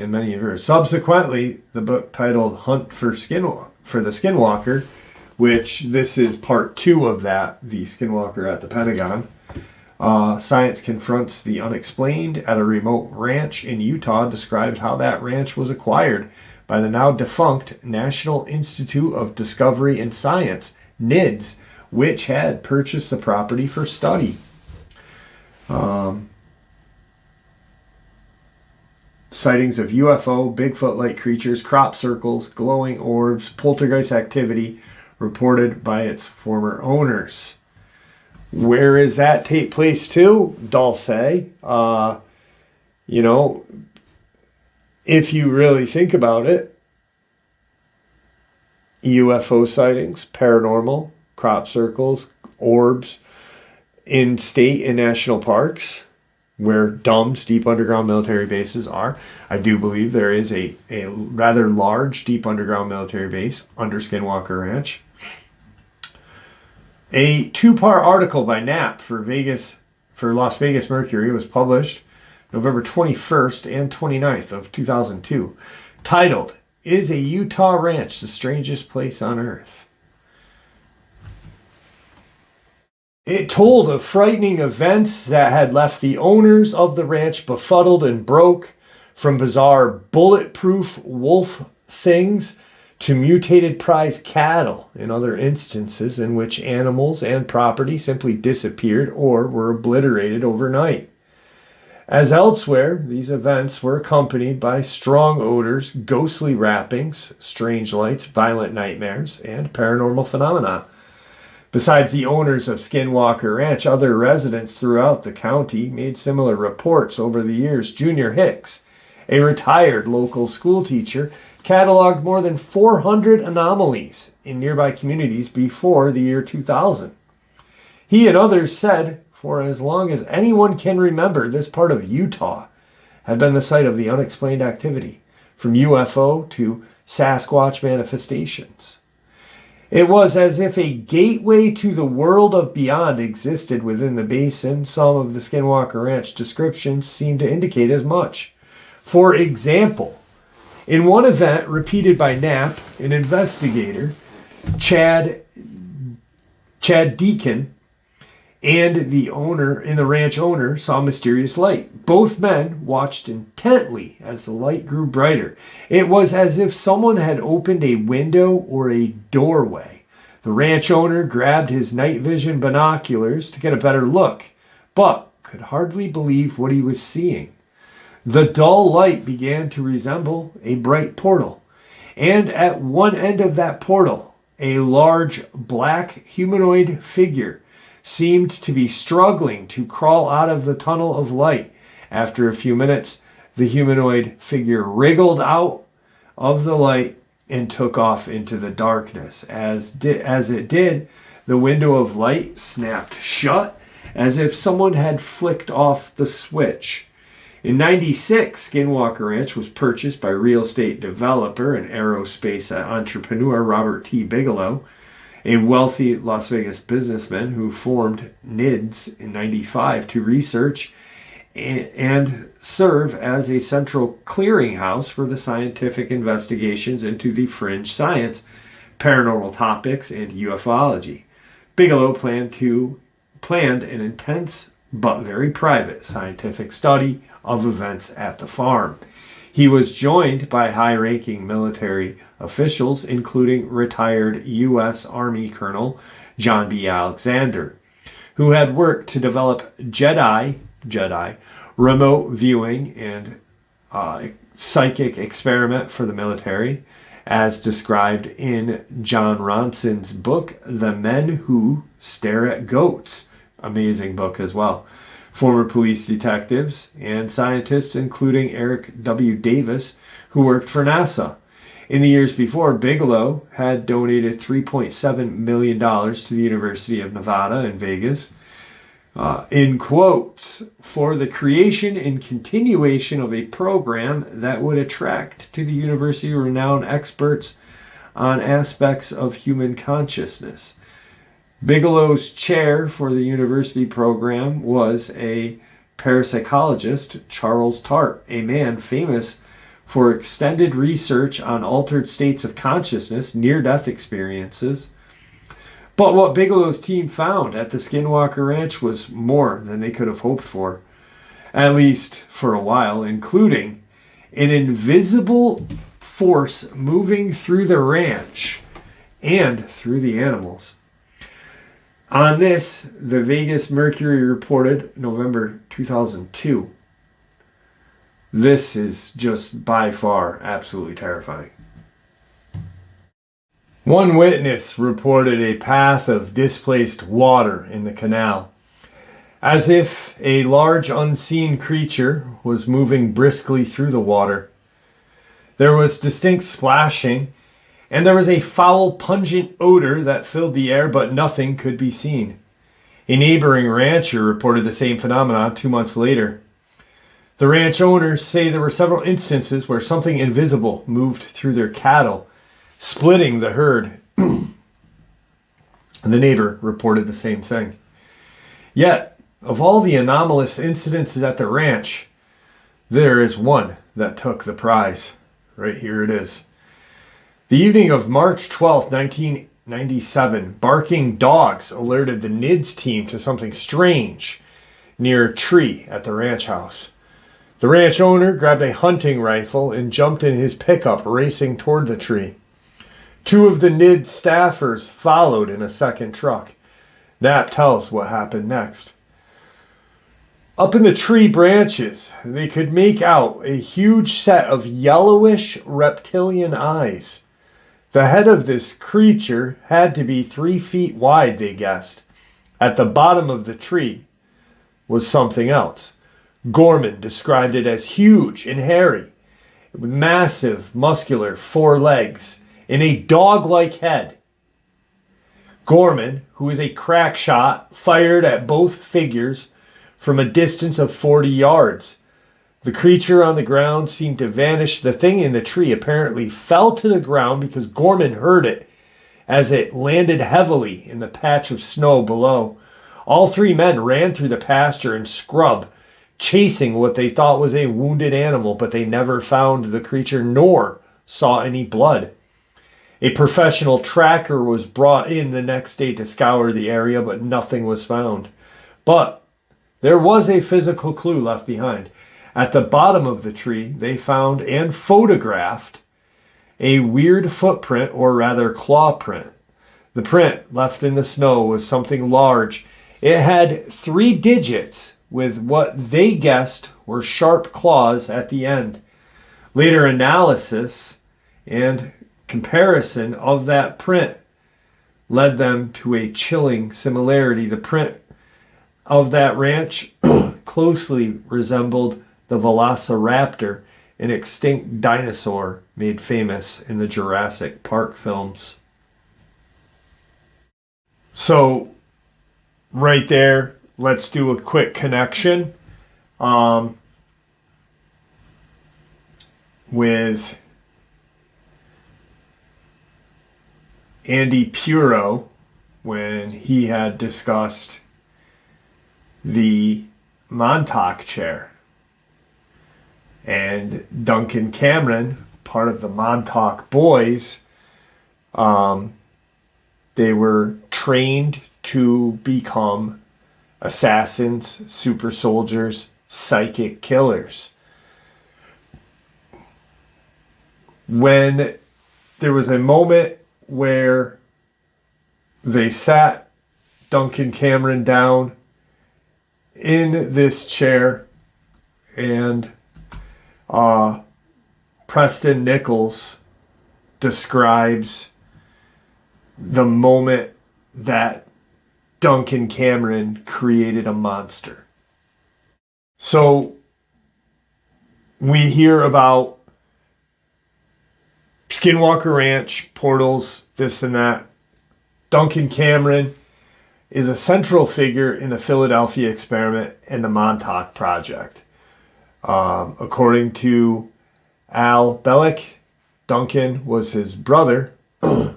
the book titled Hunt for the Skinwalker, which this is part 2 of that, the Skinwalker at the Pentagon. Science Confronts the Unexplained at a Remote Ranch in Utah described how that ranch was acquired by the now defunct National Institute of Discovery and Science, NIDS, which had purchased the property for study. Sightings of UFO, Bigfoot-like creatures, crop circles, glowing orbs, poltergeist activity reported by its former owners. Where does that take place to, Dulce? If you really think about it, UFO sightings, paranormal, crop circles, orbs in state and national parks where D.U.M.B.s, deep underground military bases, are. I do believe there is a rather large deep underground military base under Skinwalker Ranch. A 2-part article by Knapp for Las Vegas Mercury was published November 21st and 29th of 2002, titled, "Is a Utah Ranch the Strangest Place on Earth?" It told of frightening events that had left the owners of the ranch befuddled and broke, from bizarre bulletproof wolf things to mutated prize cattle, in other instances in which animals and property simply disappeared or were obliterated overnight. As elsewhere, these events were accompanied by strong odors, ghostly rappings, strange lights, violent nightmares, and paranormal phenomena. Besides the owners of Skinwalker Ranch, other residents throughout the county made similar reports over the years. Junior Hicks, a retired local school teacher, cataloged more than 400 anomalies in nearby communities before the year 2000. He and others said, for as long as anyone can remember, this part of Utah had been the site of the unexplained activity, from UFO to Sasquatch manifestations. It was as if a gateway to the world of beyond existed within the basin. Some of the Skinwalker Ranch descriptions seem to indicate as much. For example, in one event repeated by Knapp, an investigator, Chad Deacon, and the ranch owner saw mysterious light. Both men watched intently as the light grew brighter. It was as if someone had opened a window or a doorway. The ranch owner grabbed his night vision binoculars to get a better look, but could hardly believe what he was seeing. The dull light began to resemble a bright portal, and at one end of that portal, a large black humanoid figure seemed to be struggling to crawl out of the tunnel of light. After a few minutes, the humanoid figure wriggled out of the light and took off into the darkness. As it did, the window of light snapped shut as if someone had flicked off the switch. In '96, Skinwalker Ranch was purchased by real estate developer and aerospace entrepreneur Robert T. Bigelow, a wealthy Las Vegas businessman who formed NIDS in '95 to research and serve as a central clearinghouse for the scientific investigations into the fringe science, paranormal topics, and ufology. Bigelow planned an intense but very private scientific study of events at the farm. He was joined by high-ranking military officials, including retired U.S. Army Colonel John B. Alexander, who had worked to develop Jedi remote viewing and psychic experiment for the military, as described in John Ronson's book, The Men Who Stare at Goats. Amazing book as well. Former police detectives and scientists, including Eric W. Davis, who worked for NASA. In the years before, Bigelow had donated $3.7 million to the University of Nevada in Vegas, in quotes, for the creation and continuation of a program that would attract to the university renowned experts on aspects of human consciousness. Bigelow's chair for the university program was a parapsychologist, Charles Tart, a man famous for extended research on altered states of consciousness, near-death experiences. But what Bigelow's team found at the Skinwalker Ranch was more than they could have hoped for, at least for a while, including an invisible force moving through the ranch and through the animals. On this, the Vegas Mercury reported November 2002. This is just by far absolutely terrifying. One witness reported a path of displaced water in the canal, as if a large unseen creature was moving briskly through the water. There was distinct splashing, and there was a foul, pungent odor that filled the air, but nothing could be seen. A neighboring rancher reported the same phenomenon 2 months later. The ranch owners say there were several instances where something invisible moved through their cattle, splitting the herd. And the neighbor reported the same thing. Yet, of all the anomalous incidences at the ranch, there is one that took the prize. Right here it is. The evening of March 12th, 1997, barking dogs alerted the N.I.D.S team to something strange near a tree at the ranch house. The ranch owner grabbed a hunting rifle and jumped in his pickup, racing toward the tree. 2 of the N.I.D.S staffers followed in a second truck. That tells what happened next. Up in the tree branches, they could make out a huge set of yellowish reptilian eyes. The head of this creature had to be 3 feet wide, they guessed. At the bottom of the tree was something else. Gorman described it as huge and hairy, with massive, muscular 4 legs, and a dog-like head. Gorman, who is a crack shot, fired at both figures from a distance of 40 yards. The creature on the ground seemed to vanish. The thing in the tree apparently fell to the ground because Gorman heard it as it landed heavily in the patch of snow below. All 3 men ran through the pasture and scrub, chasing what they thought was a wounded animal, but they never found the creature nor saw any blood. A professional tracker was brought in the next day to scour the area, but nothing was found. But there was a physical clue left behind. At the bottom of the tree, they found and photographed a weird footprint, or rather claw print. The print left in the snow was something large. It had 3 digits with what they guessed were sharp claws at the end. Later analysis and comparison of that print led them to a chilling similarity. The print of that ranch closely resembled the velociraptor, an extinct dinosaur made famous in the Jurassic Park films. So, right there, let's do a quick connection with Andy Puro when he had discussed the Montauk chair. And Duncan Cameron, part of the Montauk boys, they were trained to become assassins, super soldiers, psychic killers. When there was a moment where they sat Duncan Cameron down in this chair and Preston Nichols describes the moment that Duncan Cameron created a monster. So we hear about Skinwalker Ranch, portals, this and that. Duncan Cameron is a central figure in the Philadelphia experiment and the Montauk Project. According to Al Bellick, Duncan was his brother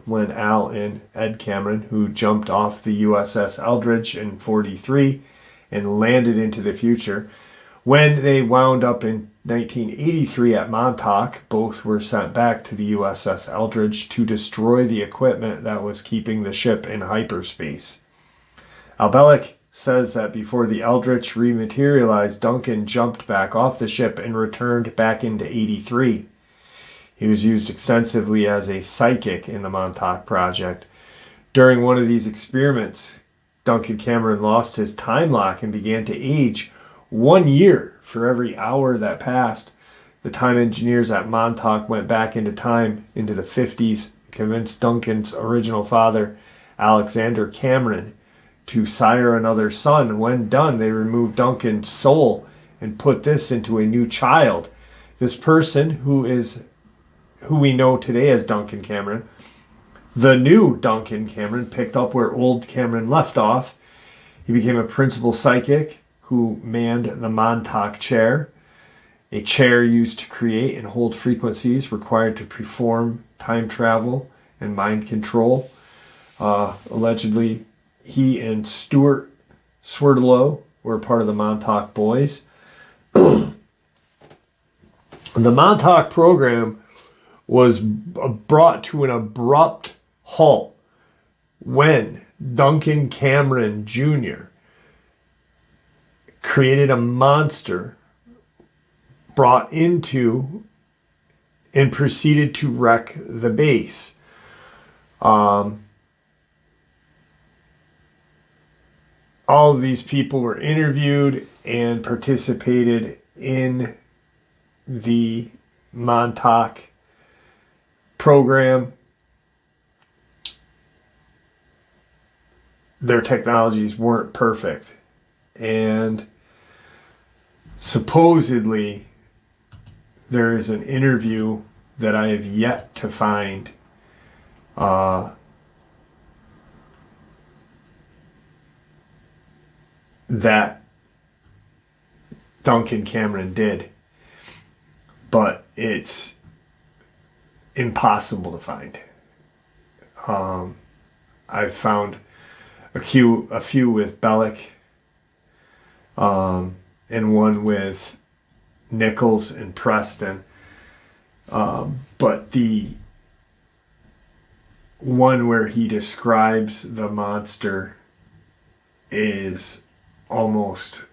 when Al and Ed Cameron, who jumped off the USS Eldridge in 1943 and landed into the future. When they wound up in 1983 at Montauk, both were sent back to the USS Eldridge to destroy the equipment that was keeping the ship in hyperspace. Al Bellick says that before the Eldridge rematerialized, Duncan jumped back off the ship and returned back into 83. He was used extensively as a psychic in the Montauk Project. During one of these experiments, Duncan Cameron lost his time lock and began to age 1 year for every hour that passed. The time engineers at Montauk went back into time into the 50s, convinced Duncan's original father, Alexander Cameron, to sire another son. When done, they removed Duncan's soul and put this into a new child. This person, who we know today as Duncan Cameron, the new Duncan Cameron, picked up where old Cameron left off. He became a principal psychic who manned the Montauk chair, a chair used to create and hold frequencies required to perform time travel and mind control. Allegedly, he and Stuart Swerdlow were part of the Montauk Boys. The Montauk program was brought to an abrupt halt when Duncan Cameron Jr. created a monster, brought into and proceeded to wreck the base. All of these people were interviewed and participated in the Montauk program. Their technologies weren't perfect. And supposedly there is an interview that I have yet to find that Duncan Cameron did, but it's impossible to find. I've found a few with Bellick, and one with Nichols and Preston, but the one where he describes the monster is almost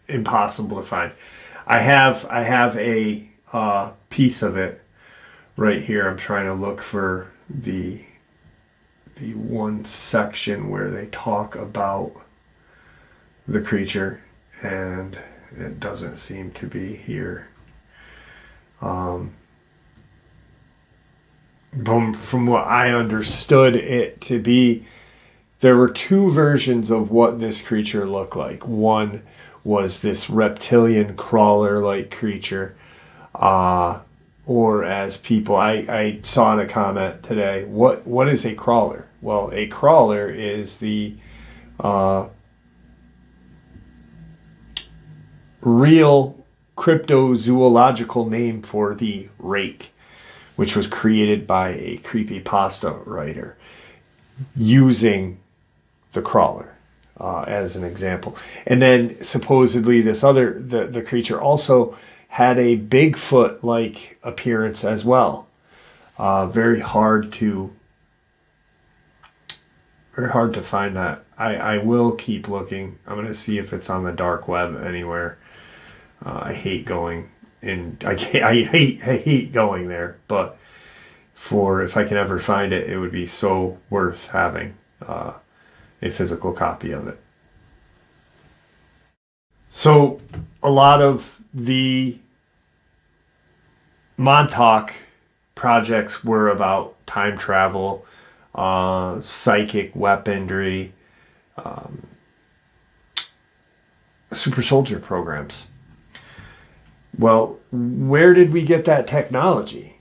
impossible to find. I have a piece of it right here. I'm trying to look for the one section where they talk about the creature, and it doesn't seem to be here. From what I understood it to be, there were two versions of what this creature looked like. One was this reptilian crawler-like creature, or as people, I saw in a comment today, what is a crawler? Well, a crawler is the real cryptozoological name for the rake, which was created by a creepypasta writer using the crawler as an example. And then supposedly this other, the creature also had a Bigfoot-like appearance as well. Very hard to find that. I will keep looking. I'm going to see if it's on the dark web anywhere. I hate going in. I hate going there. But if I can ever find it, it would be so worth having a physical copy of it. So a lot of the Montauk projects were about time travel, psychic weaponry, super soldier programs. Well, where did we get that technology?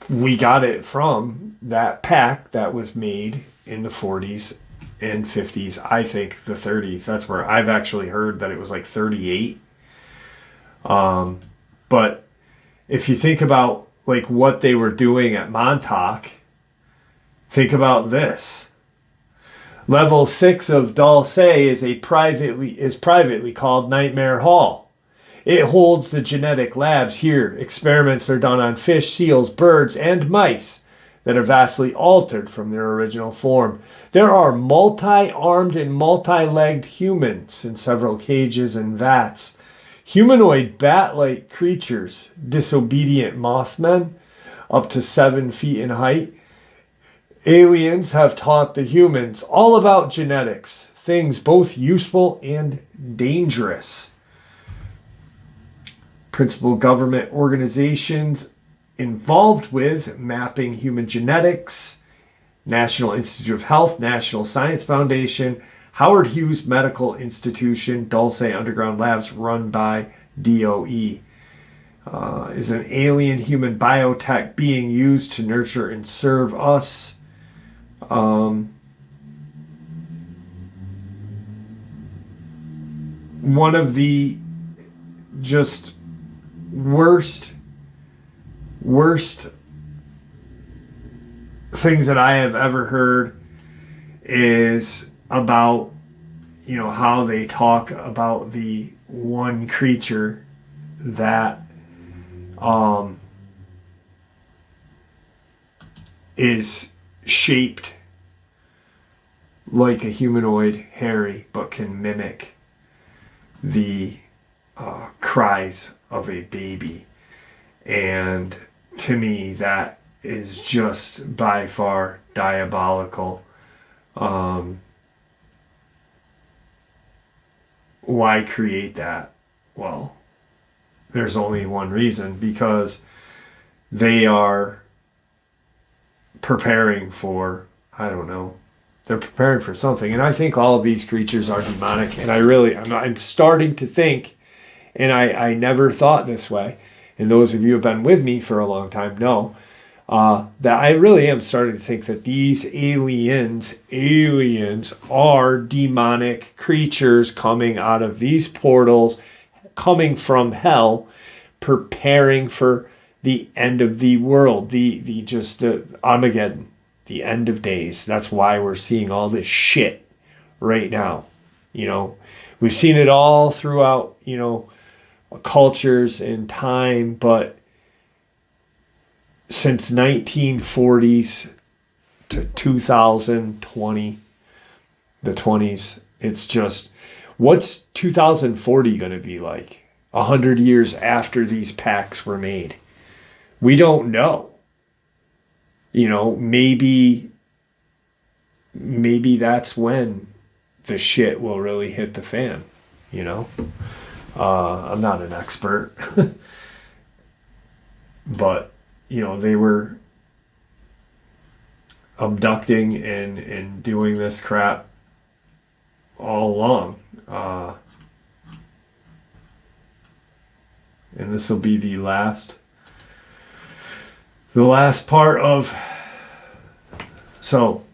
We got it from that pack that was made in the 40s and 50s. I think the 30s. That's where I've actually heard that it was like 38. But if you think about like what they were doing at Montauk, think about this. Level 6 of D.U.M.B.s is privately called Nightmare Hall. It holds the genetic labs here. Experiments are done on fish, seals, birds, and mice that are vastly altered from their original form. There are multi-armed and multi-legged humans in several cages and vats. Humanoid bat-like creatures, disobedient mothmen, up to 7 feet in height. Aliens have taught the humans all about genetics, things both useful and dangerous. Principal government organizations involved with mapping human genetics: National Institute of Health, National Science Foundation, Howard Hughes Medical Institution, Dulce Underground Labs run by DOE. Is an alien human biotech being used to nurture and serve us? One of the just worst things that I have ever heard is about, how they talk about the one creature that is shaped like a humanoid, hairy, but can mimic the cries of a baby. And to me, that is just by far diabolical. Why create that? Well, there's only one reason: because they are preparing for, I don't know, they're preparing for something. And I think all of these creatures are demonic. And I'm starting to think, and I never thought this way, and those of you who have been with me for a long time know, that I really am starting to think that these aliens are demonic creatures coming out of these portals, coming from hell, preparing for the end of the world, the Armageddon, the end of days. That's why we're seeing all this shit right now. We've seen it all throughout, cultures and time, but since 1940s to 2020, the 20s, it's just, what's 2040 going to be like 100 years after these packs were made? We don't know. Maybe that's when the shit will really hit the fan. I'm not an expert, but they were abducting and doing this crap all along. And this will be the last part of, so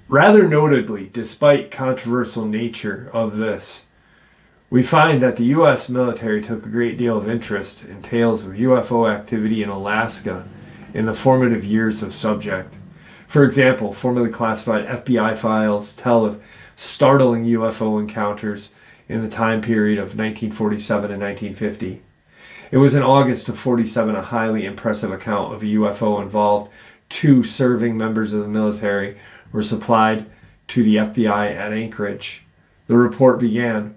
rather notably, despite controversial nature of this, we find that the U.S. military took a great deal of interest in tales of UFO activity in Alaska in the formative years of subject. For example, formerly classified FBI files tell of startling UFO encounters in the time period of 1947 and 1950. It was in August of 47 a highly impressive account of a UFO involved 2 serving members of the military were supplied to the FBI at Anchorage. The report began,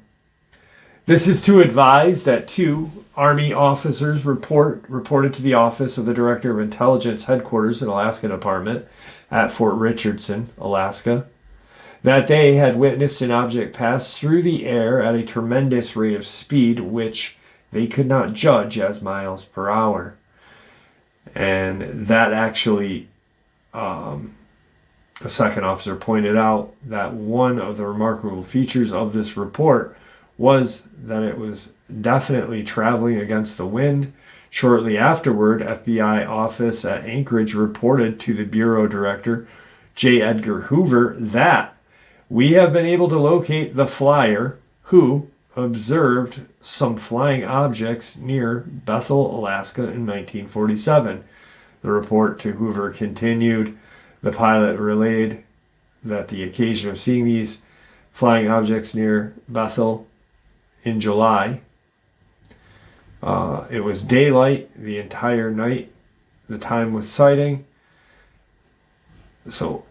This is to advise that 2 Army officers reported to the Office of the Director of Intelligence Headquarters in Alaska Department at Fort Richardson, Alaska, that they had witnessed an object pass through the air at a tremendous rate of speed, which they could not judge as miles per hour. And that actually, a second officer pointed out that one of the remarkable features of this report was that it was definitely traveling against the wind. Shortly afterward, FBI office at Anchorage reported to the Bureau Director, J. Edgar Hoover, that we have been able to locate the flyer who observed some flying objects near Bethel, Alaska in 1947. The report to Hoover continued. The pilot relayed that the occasion of seeing these flying objects near Bethel in July, it was daylight the entire night, the time with sighting. So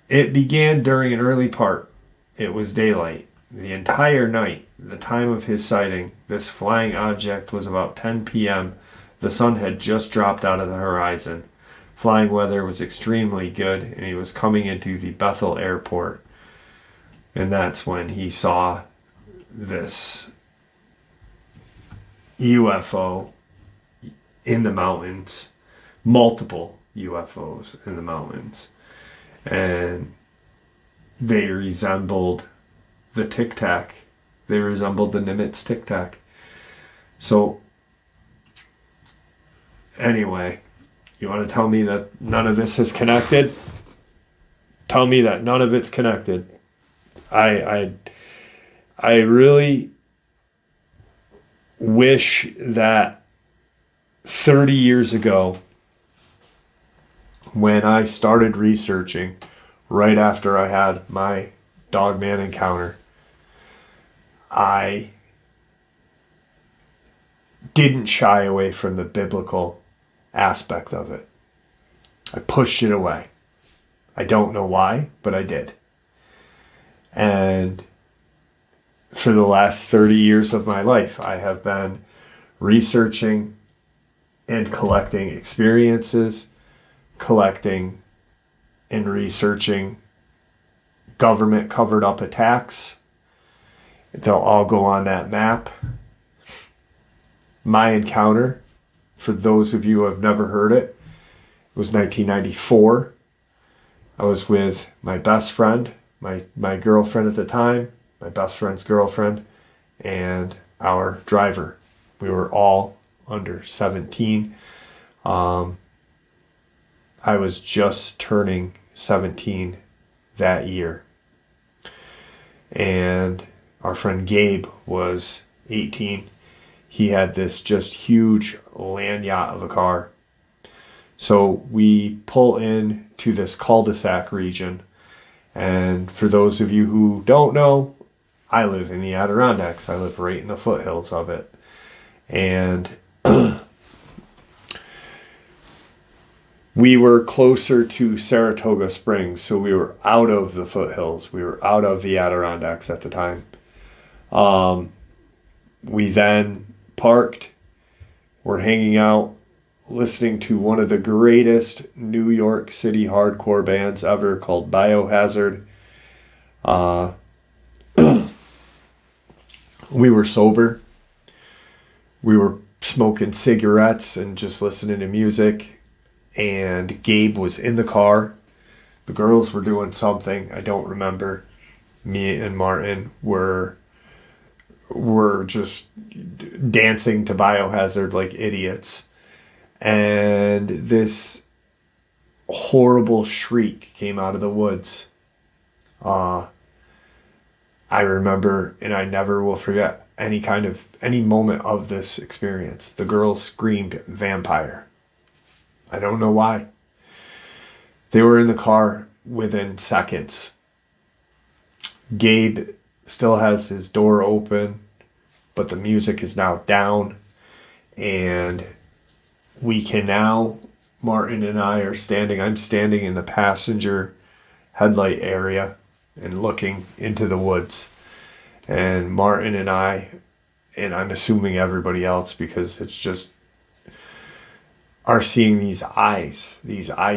it began during an early part. It was daylight the entire night, the time of his sighting. This flying object was about 10 p.m. The sun had just dropped out of the horizon. Flying weather was extremely good, and he was coming into the Bethel airport. And that's when he saw this UFO in the mountains, multiple UFOs in the mountains. And they resembled the Tic Tac. They resembled the Nimitz Tic Tac. So, anyway, you want to tell me that none of this is connected? Tell me that none of it's connected. I really wish that 30 years ago, when I started researching, right after I had my Dogman encounter, I didn't shy away from the biblical aspect of it. I pushed it away. I don't know why, but I did. And for the last 30 years of my life, I have been researching and collecting experiences, collecting and researching government covered up attacks. They'll all go on that map. My encounter, for those of you who have never heard it, was 1994. I was with my best friend, my girlfriend at the time, my best friend's girlfriend, and our driver. We were all under 17. I was just turning 17 that year. And our friend Gabe was 18. He had this just huge land yacht of a car. So we pull in to this cul-de-sac region. And for those of you who don't know, I live in the Adirondacks. I live right in the foothills of it. And we were closer to Saratoga Springs, so we were out of the foothills. We were out of the Adirondacks at the time. We then parked. We're hanging out, listening to one of the greatest New York City hardcore bands ever called Biohazard. We were sober. We were smoking cigarettes and just listening to music. And Gabe was in the car. The girls were doing something. I don't remember. Me and Martin were just dancing to Biohazard like idiots. And this horrible shriek came out of the woods. I remember, and I never will forget any moment of this experience. The girls screamed vampire. I don't know why. They were in the car within seconds. Gabe still has his door open, but the music is now down. And we can now, Martin and I are standing, I'm standing in the passenger headlight area and looking into the woods. And Martin and I and I'm assuming everybody else, because it's just, are seeing these eye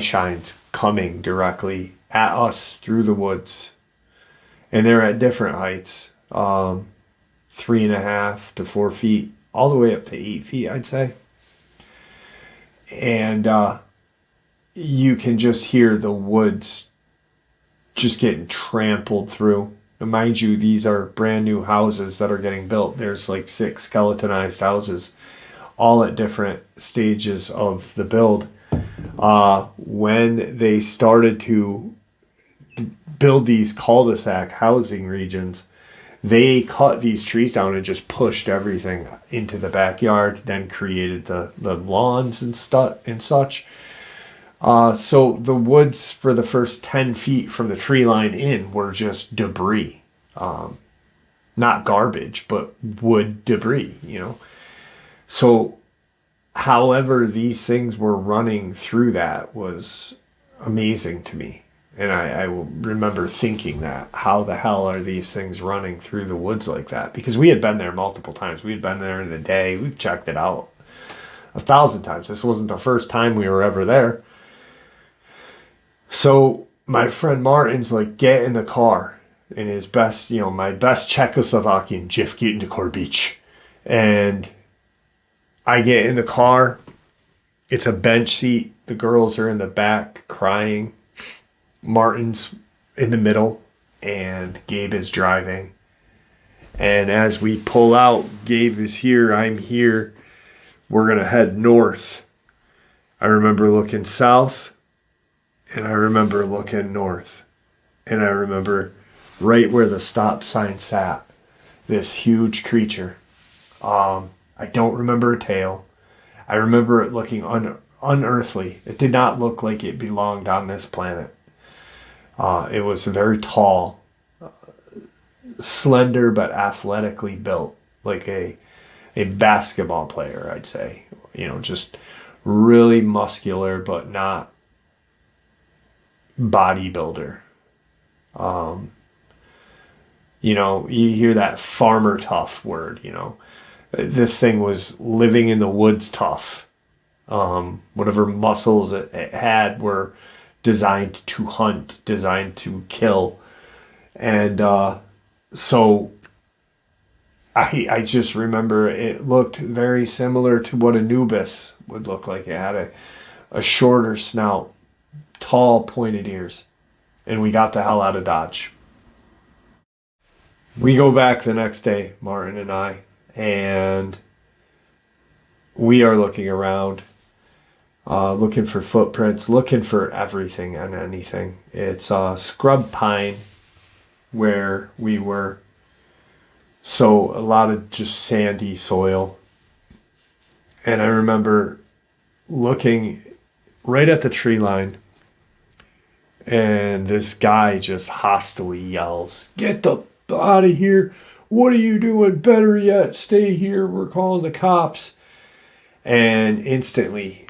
shines coming directly at us through the woods. And they're at different heights, 3.5 to 4 feet, all the way up to 8 feet, I'd say. And you can just hear the woods just getting trampled through. And mind you, these are brand new houses that are getting built. There's like 6 skeletonized houses, all at different stages of the build. When they started to build these cul-de-sac housing regions, they cut these trees down and just pushed everything into the backyard, then created the lawns and such. So the woods for the first 10 feet from the tree line in were just debris. Not garbage, but wood debris, So however these things were running through that was amazing to me. And I will remember thinking that, how the hell are these things running through the woods like that? Because we had been there multiple times. We had been there in the day. We've checked it out 1,000 times. This wasn't the first time we were ever there. So my friend Martin's like, get in the car. In his best, my best Czechoslovakian, Jeff, get into car beach. And I get in the car. It's a bench seat. The girls are in the back crying. Martin's in the middle, and Gabe is driving. And as we pull out, Gabe is here, I'm here. We're going to head north. I remember looking south, and I remember looking north. And I remember right where the stop sign sat, this huge creature. I don't remember a tail. I remember it looking unearthly. It did not look like it belonged on this planet. It was very tall, slender, but athletically built, like a basketball player, I'd say. Just really muscular, but not bodybuilder. You hear that farmer tough word, This thing was living in the woods tough. Whatever muscles it had were designed to hunt, designed to kill. And so I just remember it looked very similar to what a D.U.M.B.s would look like. It had a shorter snout, tall pointed ears, and we got the hell out of Dodge. We go back the next day, Martin and I, and we are looking around, looking for footprints, looking for everything and anything. It's scrub pine where we were, so a lot of just sandy soil. And I remember looking right at the tree line, and this guy just hostily yells, "Get the out of here. What are you doing? Better yet, stay here. We're calling the cops." And instantly,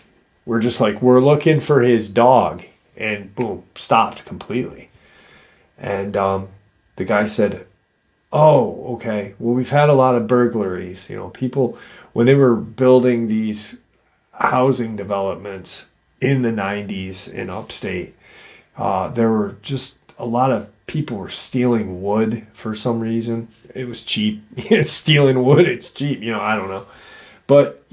we're just like, we're looking for his dog. And boom, stopped completely. And the guy said, "Oh, okay. Well, we've had a lot of burglaries. People, when they were building these housing developments in the 90s in upstate, there were just a lot of people were stealing wood for some reason. It was cheap. Stealing wood, it's cheap. I don't know. But,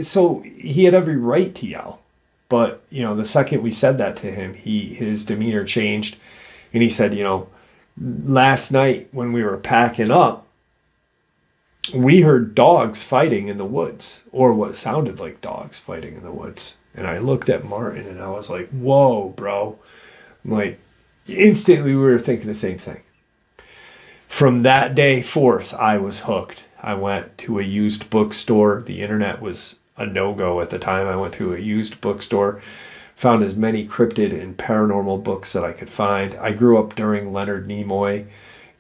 so he had every right to yell. But, the second we said that to him, his demeanor changed. And he said, last night when we were packing up, we heard dogs fighting in the woods, or what sounded like dogs fighting in the woods. And I looked at Martin and I was like, whoa, bro. I'm like, instantly we were thinking the same thing. From that day forth, I was hooked. I went to a used bookstore. The internet was a no-go at the time. I went to a used bookstore, found as many cryptid and paranormal books that I could find. I grew up during Leonard Nimoy,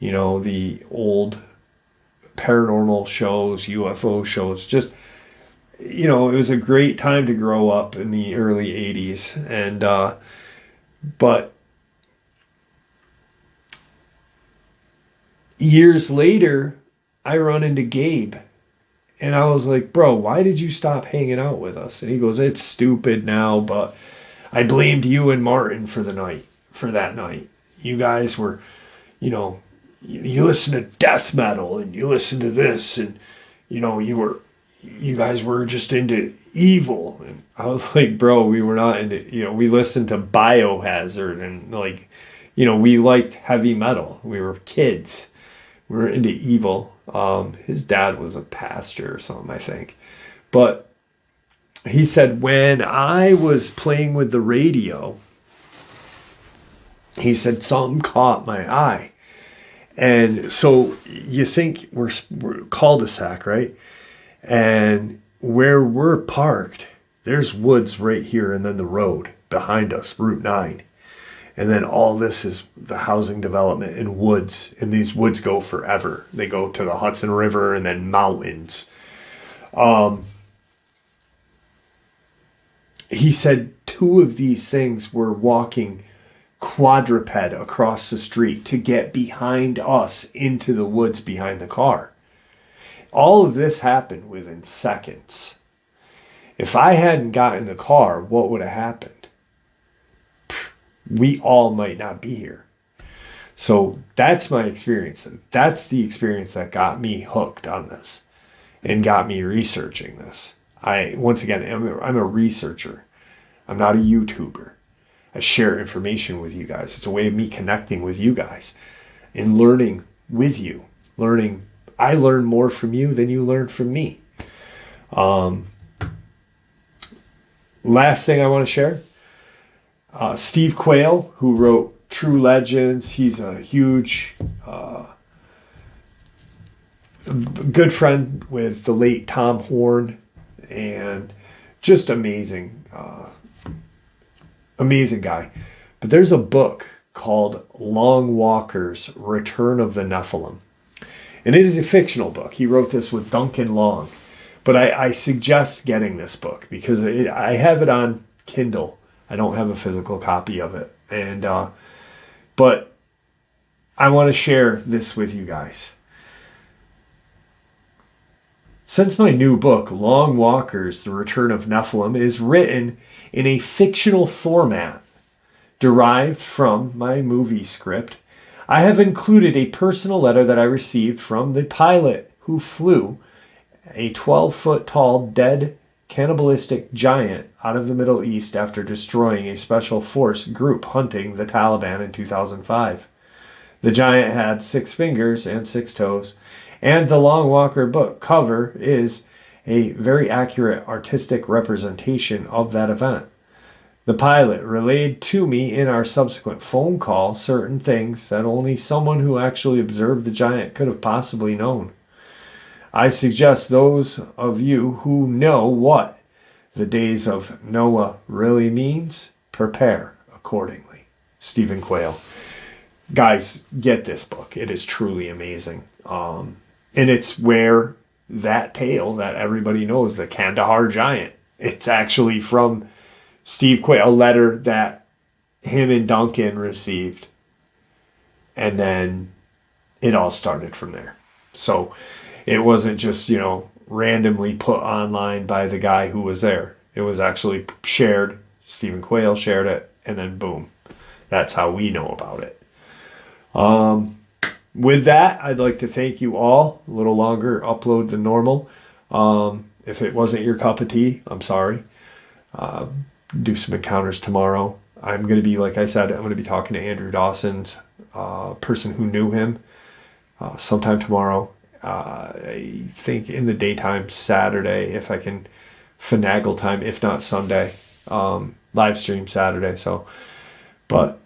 the old paranormal shows, UFO shows. Just, it was a great time to grow up in the early 80s. And, but years later, I run into Gabe And I was like, bro, why did you stop hanging out with us? And he goes, it's stupid now, but I blamed you and Martin for that night. You guys were, you listen to death metal and you listen to this, and, you guys were just into evil. And I was like, bro, we were not into, we listened to Biohazard and we liked heavy metal. We were kids. We were into evil. His dad was a pastor or something, I think. But he said, when I was playing with the radio, he said, something caught my eye. And so you think we're cul-de-sac, right? And where we're parked, there's woods right here, and then the road behind us, Route 9. And then all this is the housing development and woods. And these woods go forever. They go to the Hudson River and then mountains. He said 2 of these things were walking quadruped across the street to get behind us into the woods behind the car. All of this happened within seconds. If I hadn't gotten in the car, what would have happened? We all might not be here. So that's my experience. And that's the experience that got me hooked on this and got me researching this. I'm a researcher. I'm not a YouTuber. I share information with you guys. It's a way of me connecting with you guys and learning with you. I learn more from you than you learn from me. Last thing I want to share. Steve Quayle, who wrote True Legends, he's a huge, good friend with the late Tom Horn, and just amazing guy. But there's a book called Long Walker's Return of the Nephilim. And it is a fictional book. He wrote this with Duncan Long. But I suggest getting this book because I have it on Kindle. I don't have a physical copy of it. But I want to share this with you guys. Since my new book, Long Walkers, The Return of Nephilim, is written in a fictional format derived from my movie script, I have included a personal letter that I received from the pilot who flew a 12-foot tall dead cannibalistic giant out of the Middle East after destroying a special force group hunting the Taliban in 2005. The giant had 6 fingers and 6 toes, and the Long Walker book cover is a very accurate artistic representation of that event. The pilot relayed to me in our subsequent phone call certain things that only someone who actually observed the giant could have possibly known. I suggest those of you who know what the days of Noah really means, prepare accordingly. Stephen Quayle. Guys, get this book. It is truly amazing. And it's where that tale that everybody knows, the Kandahar giant, it's actually from Steve Quayle, a letter that him and Duncan received. And then it all started from there. So it wasn't just, randomly put online by the guy who was there. It was actually shared. Stephen Quayle shared it, and then boom. That's how we know about it. With that, I'd like to thank you all. A little longer upload than normal. If it wasn't your cup of tea, I'm sorry. Do some encounters tomorrow. I'm going to be, like I said, I'm going to be talking to Andrew Dawson's person who knew him sometime tomorrow. I think in the daytime, Saturday, if I can finagle time, if not Sunday, live stream Saturday. But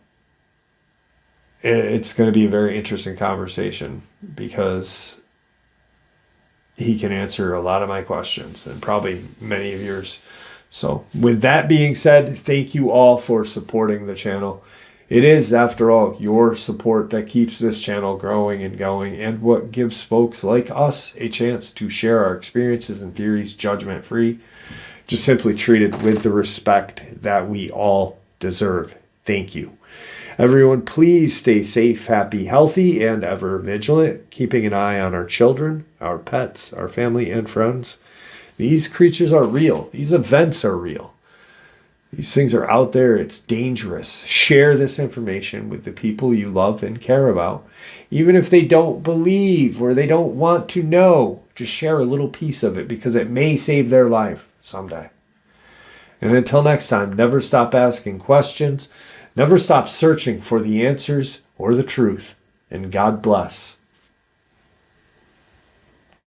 it's going to be a very interesting conversation because he can answer a lot of my questions and probably many of yours. So with that being said, thank you all for supporting the channel. It is, after all, your support that keeps this channel growing and going, and what gives folks like us a chance to share our experiences and theories judgment-free, just simply treated with the respect that we all deserve. Thank you. Everyone, please stay safe, happy, healthy, and ever vigilant, keeping an eye on our children, our pets, our family, and friends. These creatures are real. These events are real. These things are out there. It's dangerous. Share this information with the people you love and care about. Even if they don't believe or they don't want to know, just share a little piece of it because it may save their life someday. And until next time, never stop asking questions. Never stop searching for the answers or the truth. And God bless.